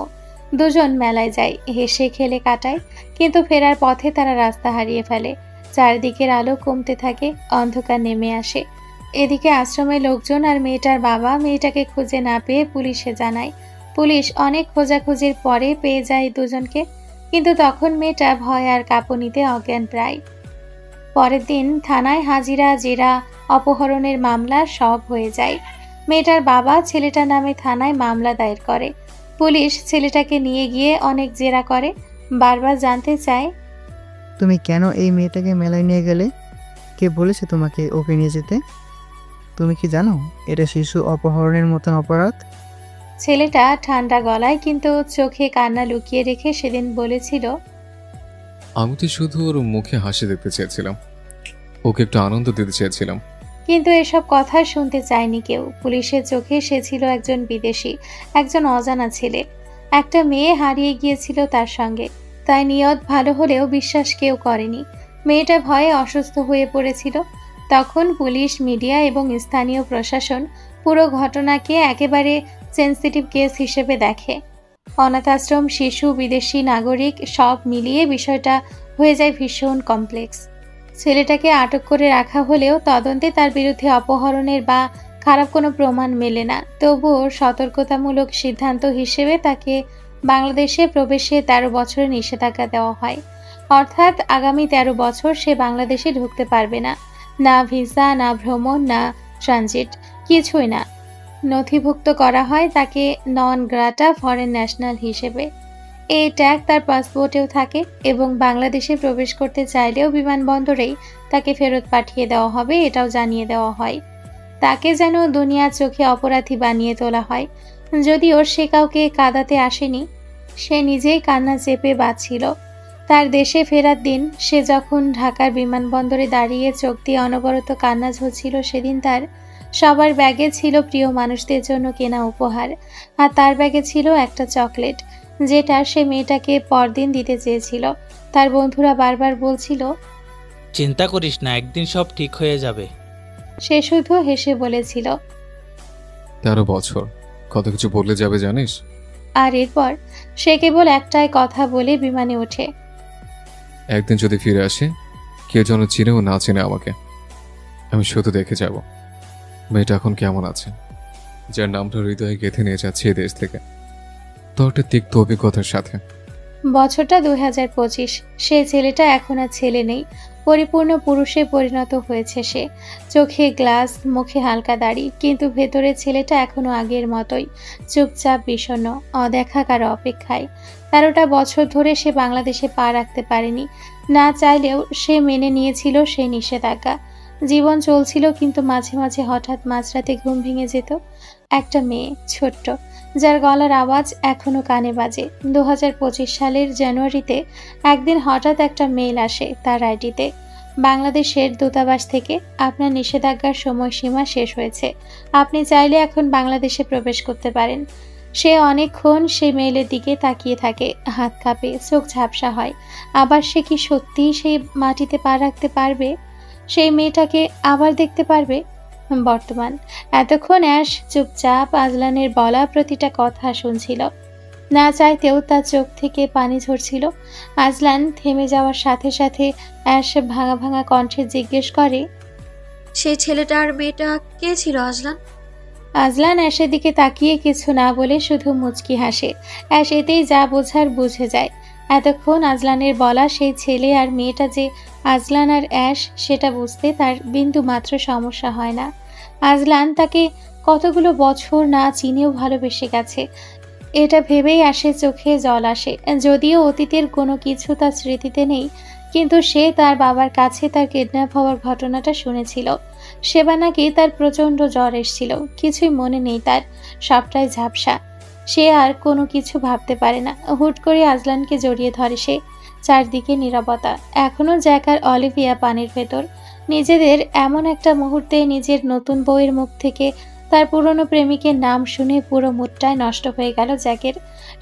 দুজন মেলায় যায়, হেসে খেলে কাটায়, কিন্তু ফেরার পথে তারা রাস্তা হারিয়ে ফেলে। চারদিকের আলো কমতে থাকে, অন্ধকার নেমে আসে। এদিকে আশ্রমের লোকজন আর মেয়েটার বাবা মেয়েটাকে খুঁজে না পেয়ে পুলিশে জানায়। পুলিশ অনেক খোঁজাখুঁজির পরে পেয়ে যায় দুজনকে, কিন্তু তখন মেয়েটা ভয় আর কাঁপুনিতে অজ্ঞান প্রায়। পরের দিন থানায় হাজিরা, জেরা, অপহরণের মামলা সব হয়ে যায়। মেয়েটার বাবা ছেলেটার নামে থানায় মামলা দায়ের করে। পুলিশ ছেলেটাকে নিয়ে গিয়ে অনেক জেরা করে, বারবার জানতে চায়, তুমি কেন এই মেয়েটাকে মেলায় নিয়ে গেলে? কে বলেছে তোমাকে ওকে নিয়ে যেতে? তুমি কি জানো এটা শিশু অপহরণের মতন অপরাধ? ছেলেটা ঠান্ডা গলায় কিন্তু চোখে কান্না লুকিয়ে রেখে সেদিন বলেছিল, আমি তো শুধু ওর মুখে হাসি দেখতে চেয়েছিলাম, ওকে একটু আনন্দ দিতে চেয়েছিলাম। কিন্তু এসব কথা শুনতে চায়নি কেউ। পুলিশের চোখে সে ছিল একজন বিদেশি, একজন অজানা ছেলে। একটা মেয়ে হারিয়ে গিয়েছিল তার সঙ্গে, তাই নিয়ত ভালো হলেও বিশ্বাস কেউ করেনি। মেয়েটা ভয়ে অসুস্থ হয়ে পড়েছিল। তখন পুলিশ, মিডিয়া এবং স্থানীয় প্রশাসন পুরো ঘটনাকে একেবারে সেন্সিটিভ কেস হিসেবে দেখে। অনাথ আশ্রম, শিশু, বিদেশি নাগরিক সব মিলিয়ে বিষয়টা হয়ে যায় ভীষণ কমপ্লেক্স। ছেলেটাকে আটক করে রাখা হলেও তদন্তে তার বিরুদ্ধে অপহরণের বা খারাপ কোনো প্রমাণ মেলে না। তবুও সতর্কতামূলক সিদ্ধান্ত হিসেবে তাকে বাংলাদেশে প্রবেশে 13 বছরের নিষেধাজ্ঞা দেওয়া হয়। অর্থাৎ আগামী 13 বছর সে বাংলাদেশে ঢুকতে পারবে না। না ভিসা, না ভ্রমণ, না ট্রানজিট, কিছুই না। নথিভুক্ত করা হয় তাকে নন গ্রাটা ফরেন ন্যাশনাল হিসেবে। এই ট্যাগ তার পাসপোর্টেও থাকে এবং বাংলাদেশে প্রবেশ করতে চাইলেও বিমানবন্দরেই তাকে ফেরত পাঠিয়ে দেওয়া হবে, এটাও জানিয়ে দেওয়া হয়। তাকে যেন দুনিয়ার চোখে অপরাধী বানিয়ে তোলা হয়। যদিও সে কাউকে কাঁদাতে আসেনি, সে নিজেই কান্না চেপে বাঁচছিল। তার দেশে ফেরার দিন সে যখন ঢাকার বিমানবন্দরে দাঁড়িয়ে চোখ দিয়ে অনবরত কান্না ঝরছিল, সেদিন তার সবার ব্যাগে ছিল প্রিয় মানুষদের জন্য কেনা উপহার, আর তার ব্যাগে ছিল একটা চকলেট, যেটা সে মেয়েটাকে পরদিন দিতে চেয়েছিল। তার বন্ধুরা বারবার বলছিল, চিন্তা করিস না, একদিন সব ঠিক হয়ে যাবে। সে শুধু হেসে বলেছিল, 13 বছর কত কিছু বদলে যাবে জানিস। আর এরপর সে কেবল একটাই কথা বলে বিমানে ওঠে, একদিন যদি ফিরে আসে, কেউ যেন চিনেও না চিনে আমাকে, আমি শুধু দেখে যাব মেয়েটা এখন কেমন আছে, যার নামটা হৃদয়ে গেঁথে নিয়ে যাচ্ছে এই দেশ থেকে, তো একটা তিক্ত অভিজ্ঞতার সাথে। বছরটা 2025। সে ছেলেটা এখন আর ছেলে নেই, পরিপূর্ণ পুরুষে পরিণত হয়েছে সে। চোখে গ্লাস, মুখে হালকা দাড়ি, কিন্তু ভেতরে ছেলেটা এখনো আগের মতোই, চুপচাপ, বিষণ্ণ, অদেখা কারো অপেক্ষায়। 13টা বছর ধরে সে বাংলাদেশে পা রাখতে পারেনি। না চাইলেও সে মেনে নিয়েছিল সেই নিষেধাজ্ঞা। জীবন চলছিল, কিন্তু মাঝে মাঝে হঠাৎ মাঝরাতে ঘুম ভেঙে যেত। একটা মেয়ে, ছোট্ট, যার গলার আওয়াজ এখনো কানে বাজে। 2025 সালের জানুয়ারিতে একদিন হঠাৎ একটা মেইল আসে তার আইডিতে, বাংলাদেশের দূতাবাস থেকে, আপনার নিষেধাজ্ঞার সময়সীমা শেষ হয়েছে, আপনি চাইলে এখন বাংলাদেশে প্রবেশ করতে পারেন। সে অনেকক্ষণ সেই মেইলের দিকে তাকিয়ে থাকে, হাত কাঁপে, চোখ ঝাপসা হয়। আবার সে কি সত্যিই সেই মাটিতে পা রাখতে পারবে? সেই মেয়েটাকে আবার দেখতে পারবে? বর্তমান এতক্ষণ অ্যাশ চুপচাপ আজলানের বলা প্রতিটা কথা শুনছিল। না চাইতেও তার চোখ থেকে পানি ঝরছিল। আজলান থেমে যাওয়ার সাথে সাথে অ্যাশ ভাঙা ভাঙা কণ্ঠে জিজ্ঞেস করে, সেই ছেলেটা আর মেয়েটা কে ছিল আজলান? আজলান অ্যাশের দিকে তাকিয়ে কিছু না বলে শুধু মুচকি হাসে। অ্যাশ এতেই যা বোঝার বুঝে যায়। এতক্ষণ আজলানের বলা সেই ছেলে আর মেয়েটা যে আজলান আর অ্যাশ, সেটা বুঝতে তার বিন্দু মাত্র সমস্যা হয় না। আজলান তাকে কতগুলো বছর না চিনেও ভালোবেসে গেছে, এটা ভেবেই আসে চোখে জল আসে। যদিও অতীতের কোনো কিছু তার স্মৃতিতে নেই, কিন্তু সে তার বাবার কাছে তার কিডন্যাপ হওয়ার ঘটনাটা শুনেছিল। সেবার নাকি তার প্রচণ্ড জ্বর এসেছিল, কিছুই মনে নেই তার, সবটাই ঝাপসা। সে আর কোনো কিছু ভাবতে পারে না। হুট করে আজলানকে জড়িয়ে ধরে সে। চারদিকে নীরবতা। এখনো জ্যাক আর অলিভিয়া পানির ভেতর। নিজেদের এমন একটা মুহূর্তে নিজের নতুন বউয়ের মুখ থেকে তার পুরনো প্রেমিকের নাম শুনে পুরো মুডটাই নষ্ট হয়ে গেল জ্যাকের।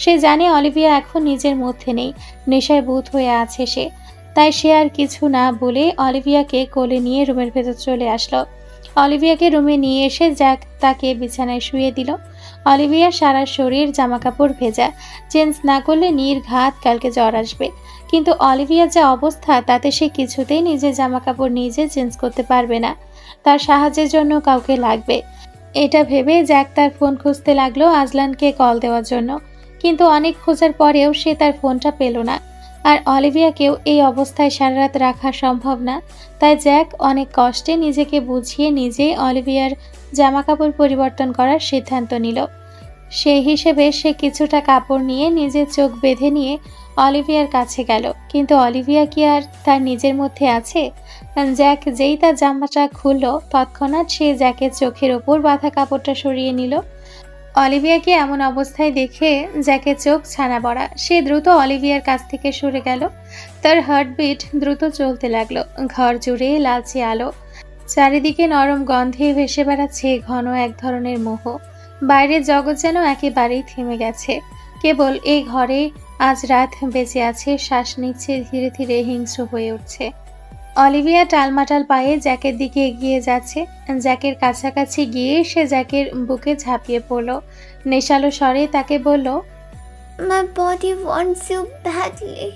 সে জানে অলিভিয়া এখন নিজের মধ্যে নেই, নেশায় বুঁদ হয়ে আছে সে। তাই সে আর কিছু না বলে অলিভিয়াকে কোলে নিয়ে রুমের ভেতর চলে আসলো। অলিভিয়াকে রুমে নিয়ে এসে জ্যাক তাকে বিছানায় শুয়ে দিল। অলিভিয়ার সারা শরীর জামাকাপড় ভেজা, চেঞ্জ না করলে নির্ঘাত কালকে জ্বর আসবে। কিন্তু অলিভিয়ার যে অবস্থা তাতে সে কিছুতেই নিজের জামাকাপড় নিজে চেঞ্জ করতে পারবে না, তার সাহায্যের জন্য কাউকে লাগবে। এটা ভেবে জ্যাক তার ফোন খুঁজতে লাগলো আজলানকে কল দেওয়ার জন্য, কিন্তু অনেক খোঁজার পরেও সে তার ফোনটা পেল না। আর অলিভিয়াকেও এই অবস্থায় সারা রাত রাখা সম্ভব না, তাই জ্যাক অনেক কষ্টে নিজেকে বুঝিয়ে নিজেই অলিভিয়ার জামাকাপড় পরিবর্তন করার সিদ্ধান্ত নিল। সেই হিসেবে সে কিছুটা কাপড় নিয়ে নিজের চোখ বেঁধে নিয়ে অলিভিয়ার কাছে গেল, কিন্তু অলিভিয়া কি আর তার নিজের মধ্যে আছে? জ্যাক যেই তার জামাটা খুলল তৎক্ষণাৎ সে জ্যাকের চোখের ওপর বাঁধা কাপড়টা সরিয়ে নিল। অলিভিয়াকে এমন অবস্থায় দেখে জ্যাকের চোখ ছানা বড়া। সে দ্রুত অলিভিয়ার কাছ থেকে সরে গেল। তার হার্টবিট দ্রুত চলতে লাগলো। ঘর জুড়ে লালচে আলো, চারিদিকে নরম গন্ধে ভেসে বেড়াচ্ছে ঘন এক ধরনের মোহ। বাইরের জগৎ যেন একেবারেই থেমে গেছে, কেবল এই ঘরে আজ রাত বেঁচে আছে। শ্বাস নিচ্ছে, ধীরে ধীরে হিংস্র হয়ে উঠছে। অলিভিয়া টালমাটাল পায়ে জ্যাকের দিকে এগিয়ে যাচ্ছে। জ্যাকের কাছাকাছি গিয়ে সে জ্যাকের বুকে ঝাঁপিয়ে পড়ল। নেশালো স্বরে তাকে বলল, My body wants you badly.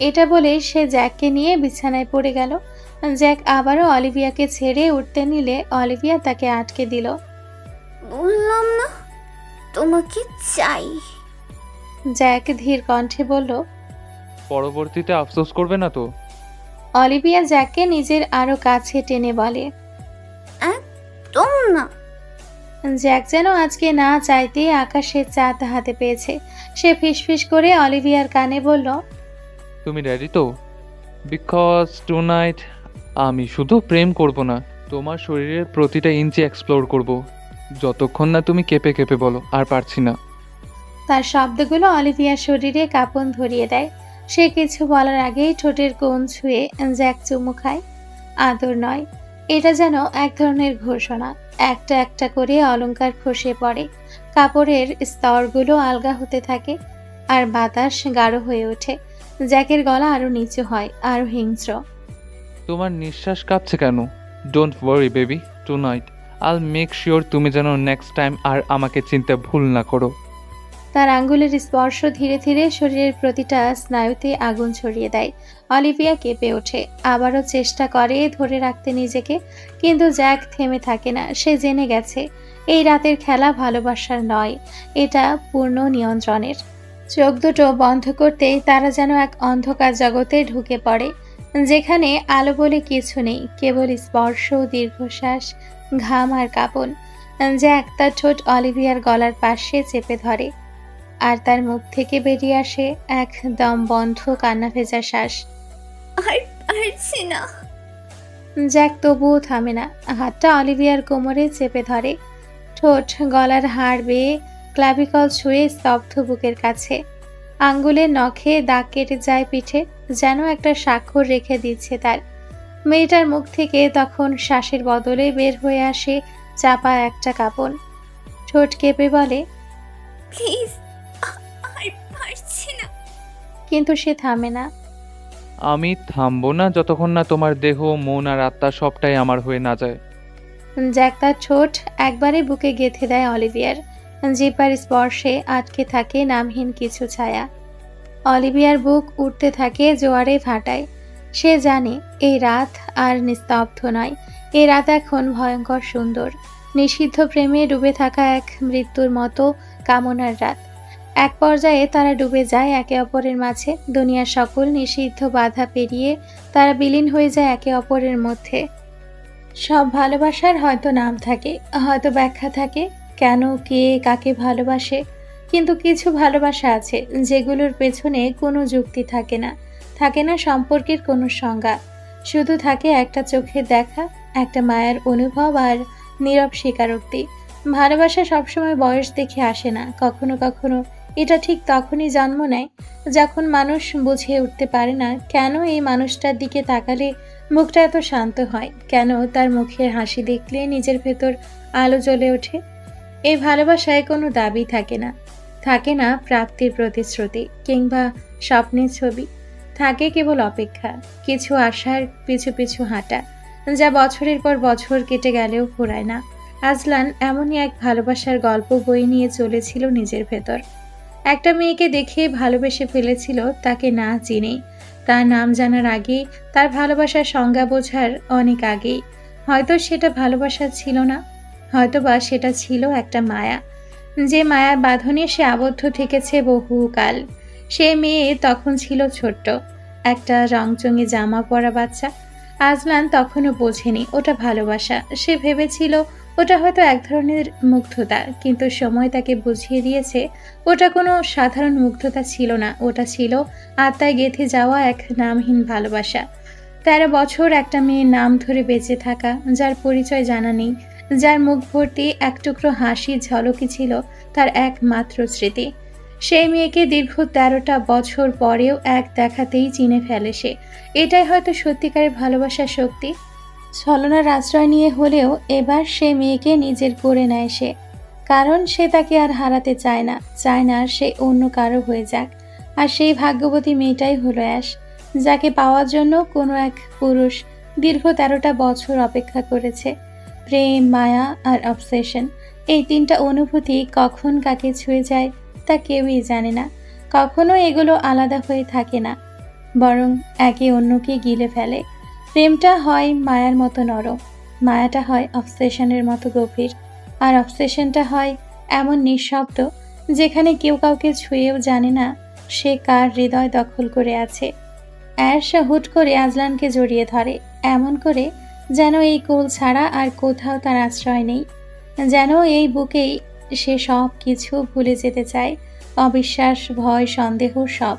এটা বলে সে জ্যাককে নিয়ে বিছানায় পড়ে গেল। জ্যাক আবারও অলিভিয়াকে ছেড়ে উঠতে নিলে অলিভিয়া তাকে আটকে দিল। বললাম না তোমাকে চাই। জ্যাক ধীর কণ্ঠে বলল, পরবর্তীতে আফসোস করবে না তো? অলিভিয়া জ্যাককে নিজের আরো কাছে টেনে বলে, একদম না। জ্যাক যেন আজকে না চাইতে আকাশের চাঁদ হাতে পেয়েছে। সে ফিসফিস করে অলিভিয়ার কানে বলল, তুমি রেডি তো? বিকজ টুনাইট আমি শুধু প্রেম করব না, তোমার শরীরের প্রতিটা ইঞ্চি এক্সপ্লোর করব, যতক্ষণ না তুমি কেঁপে কেঁপে বলো আর পারছি না। তার শব্দগুলো অলিভিয়ার শরীরে কাঁপন ধরিয়ে দেয়। সে কিছু বলার আগেই ঠোঁটের কোণ ছুঁয়ে জ্যাক চুমু খায়। আদর নয়, এটা যেন এক ধরনের ঘোষণা। একটা একটা করে অলংকার খসে পড়ে, কাপড়ের স্তরগুলো আলগা হতে থাকে, আর বাতাস গাঢ় হয়ে ওঠে। জ্যাকের গলা আরো নিচু হয়, আরো হিংস্র। তোমার নিঃশ্বাস কাঁপছে কেন? ডোন্ট ওয়ারি বেবি, টুনাইট আইল মেক শিওর তুমি যেন নেক্সট টাইম আর আমাকে চিনতে ভুল না করো। তার আঙ্গুলের স্পর্শ ধীরে ধীরে শরীরের প্রতিটা স্নায়ুতে আগুন ছড়িয়ে দেয়। অলিভিয়া কেঁপে ওঠে, আবারও চেষ্টা করে ধরে রাখতে নিজেকে, কিন্তু জ্যাক থেমে থাকে না। সে জেনে গেছে এই রাতের খেলা ভালোবাসার নয়, এটা পূর্ণ নিয়ন্ত্রণের। চোখ দুটো বন্ধ করতেই তারা যেন এক অন্ধকার জগতে ঢুকে পড়ে, যেখানে আলো বলে কিছু নেই, কেবল স্পর্শ, দীর্ঘশ্বাস, ঘাম আর কাঁপন। জ্যাক তার ঠোঁট অলিভিয়ার গলার পাশে চেপে ধরে, আর তার মুখ থেকে বেরিয়ে আসে এক দম বন্ধ কান্না ভেজা শ্বাস। আর পারছি না। জ্যাক তবুও থামে না, হাতটা অলিভিয়ার কোমরে চেপে ধরে, ঠোঁট গলার হাড় বেয়ে ক্লাভিকল ছুঁয়ে স্তব্ধ বুকের কাছে। আঙ্গুলের নখে দাগ কেটে যায় পিঠে, যেন একটা স্বাক্ষর রেখে দিচ্ছে তার। মেয়েটার মুখ থেকে তখন শ্বাসের বদলে বের হয়ে আসে চাপা একটা কাঁপন। ঠোঁট কেঁপে বলে, প্লিজ, আর পারছি না। কিন্তু সে থামে না। আমি থামবো না যতক্ষণ না তোমার দেহ, মন আর আত্মা সবটাই আমার হয়ে না যায়। জ্যাক তার ঠোঁট একবারে বুকে গেঁথে দেয় অলিভিয়ার। জিহ্বার স্পর্শে আটকে থাকে নামহীন কিছু ছায়া। অলিভিয়ার বুক উঠতে থাকে জোয়ারে ভাটায়। সে জানে এই রাত আর নিস্তব্ধ নয়, এই রাত এখন ভয়ঙ্কর সুন্দর, নিষিদ্ধ প্রেমে ডুবে থাকা এক মৃত্যুর মতো কামনার রাত। এক পর্যায়ে তারা ডুবে যায় একে অপরের মাঝে। দুনিয়ার সকল নিষিদ্ধ বাধা পেরিয়ে তারা বিলীন হয়ে যায় একে অপরের মধ্যে। সব ভালোবাসার হয়তো নাম থাকে, হয়তো ব্যাখ্যা থাকে, কেন কে কাকে ভালোবাসে, কিন্তু কিছু ভালোবাসা আছে যেগুলোর পেছনে কোনো যুক্তি থাকে না, থাকে না সম্পর্কের কোনো সংজ্ঞা, শুধু থাকে একটা চোখের দেখা, একটা মায়ের অনুভব আর নীরব স্বীকারোক্তি। ভালোবাসা সবসময় বয়স দেখে আসে না, কখনো কখনো এটা ঠিক তখনই জন্ম নেয় যখন মানুষ বুঝে উঠতে পারে না কেন এই মানুষটার দিকে তাকালে মুখটা এত শান্ত হয়, কেন তার মুখের হাসি দেখলে নিজের ভেতর আলো জ্বলে ওঠে। এই ভালোবাসায় কোনো দাবি থাকে না, থাকে না প্রাপ্তির প্রতিশ্রুতি কিংবা স্বপ্নের ছবি, থাকে কেবল অপেক্ষা, কিছু আশার পিছু পিছু হাঁটা, যা বছরের পর বছর কেটে গেলেও ফুরায় না। আজলান এমনই এক ভালোবাসার গল্প বয়ে নিয়ে চলেছিল নিজের ভেতর। একটা মেয়েকে দেখে ভালোবেসে ফেলেছিল, তাকে না চিনেই, তার নাম জানার আগেই, তার ভালোবাসার সংজ্ঞা বোঝার অনেক আগেই। হয়তো সেটা ভালোবাসা ছিল না, হয়তোবা সেটা ছিল একটা মায়া, যে মায়ার বাঁধনে সে আবদ্ধ থেকেছে বহুকাল। সে মেয়ে তখন ছিল ছোট্ট, একটা রংচঙে জামা পরা বাচ্চা। আজলান তখনও বোঝেনি ওটা ভালোবাসা। সে ভেবেছিল ওটা হয়তো এক ধরনের মুগ্ধতা, কিন্তু সময় তাকে বুঝিয়ে দিয়েছে ওটা কোনো সাধারণ মুগ্ধতা ছিল না, ওটা ছিল আত্মায় গেঁথে যাওয়া এক নামহীন ভালোবাসা। 13 বছর একটা মেয়ের নাম ধরে বেঁচে থাকা, যার পরিচয় জানা নেই, যার মুখ ভর্তি এক টুকরো হাসির ঝলকি ছিল তার একমাত্র স্মৃতি। সেই মেয়েকে দীর্ঘ 13টা বছর পরেও এক দেখাতেই চিনে ফেলে সে। এটাই হয়তো সত্যিকারের ভালোবাসার শক্তি। ছলনার আশ্রয় নিয়ে হলেও এবার সে মেয়েকে নিজের করে নেয় সে, কারণ সে তাকে আর হারাতে চায় না সে অন্য কারো হয়ে যাক। আর সেই ভাগ্যবতী মেয়েটাই হলো অ্যাশ, যাকে পাওয়ার জন্য কোনো এক পুরুষ দীর্ঘ 13টা বছর অপেক্ষা করেছে। প্রেম, মায়া আর অবসেশন, এই 3টা অনুভূতি কখন কাকে ছুঁয়ে যায় তা কেউই জানে না। কখনো এগুলো আলাদা হয়ে থাকে না, বরং একে অন্যকে গিলে ফেলে। প্রেমটা হয় মায়ার মতো নরম, মায়াটা হয় অবসেশনের মতো গভীর, আর অবসেশনটা হয় এমন নিঃশব্দ যেখানে কেউ কাউকে ছুঁয়েও জানে না সে কার হৃদয় দখল করে আছে। অ্যাশ হুট করে আজলানকে জড়িয়ে ধরে, এমন করে যেন এই কোল ছাড়া আর কোথাও তার আশ্রয় নেই, যেন এই বুকেই সে সব কিছু ভুলে যেতে চায়, অবিশ্বাস, ভয়, সন্দেহ সব।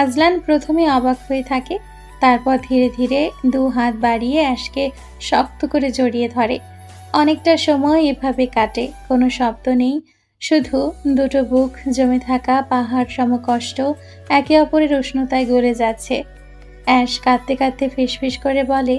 আজলান প্রথমে অবাক হয়ে থাকে, তারপর ধীরে ধীরে 2 হাত বাড়িয়ে অ্যাশকে শক্ত করে জড়িয়ে ধরে। অনেকটা সময় এভাবে কাটে, কোনো শব্দ নেই, শুধু দুটো বুক জমে থাকা পাহাড় সম কষ্ট একে অপরের উষ্ণতায় গলে যাচ্ছে। অ্যাশ কাঁদতে কাঁদতে ফিসফিস করে বলে,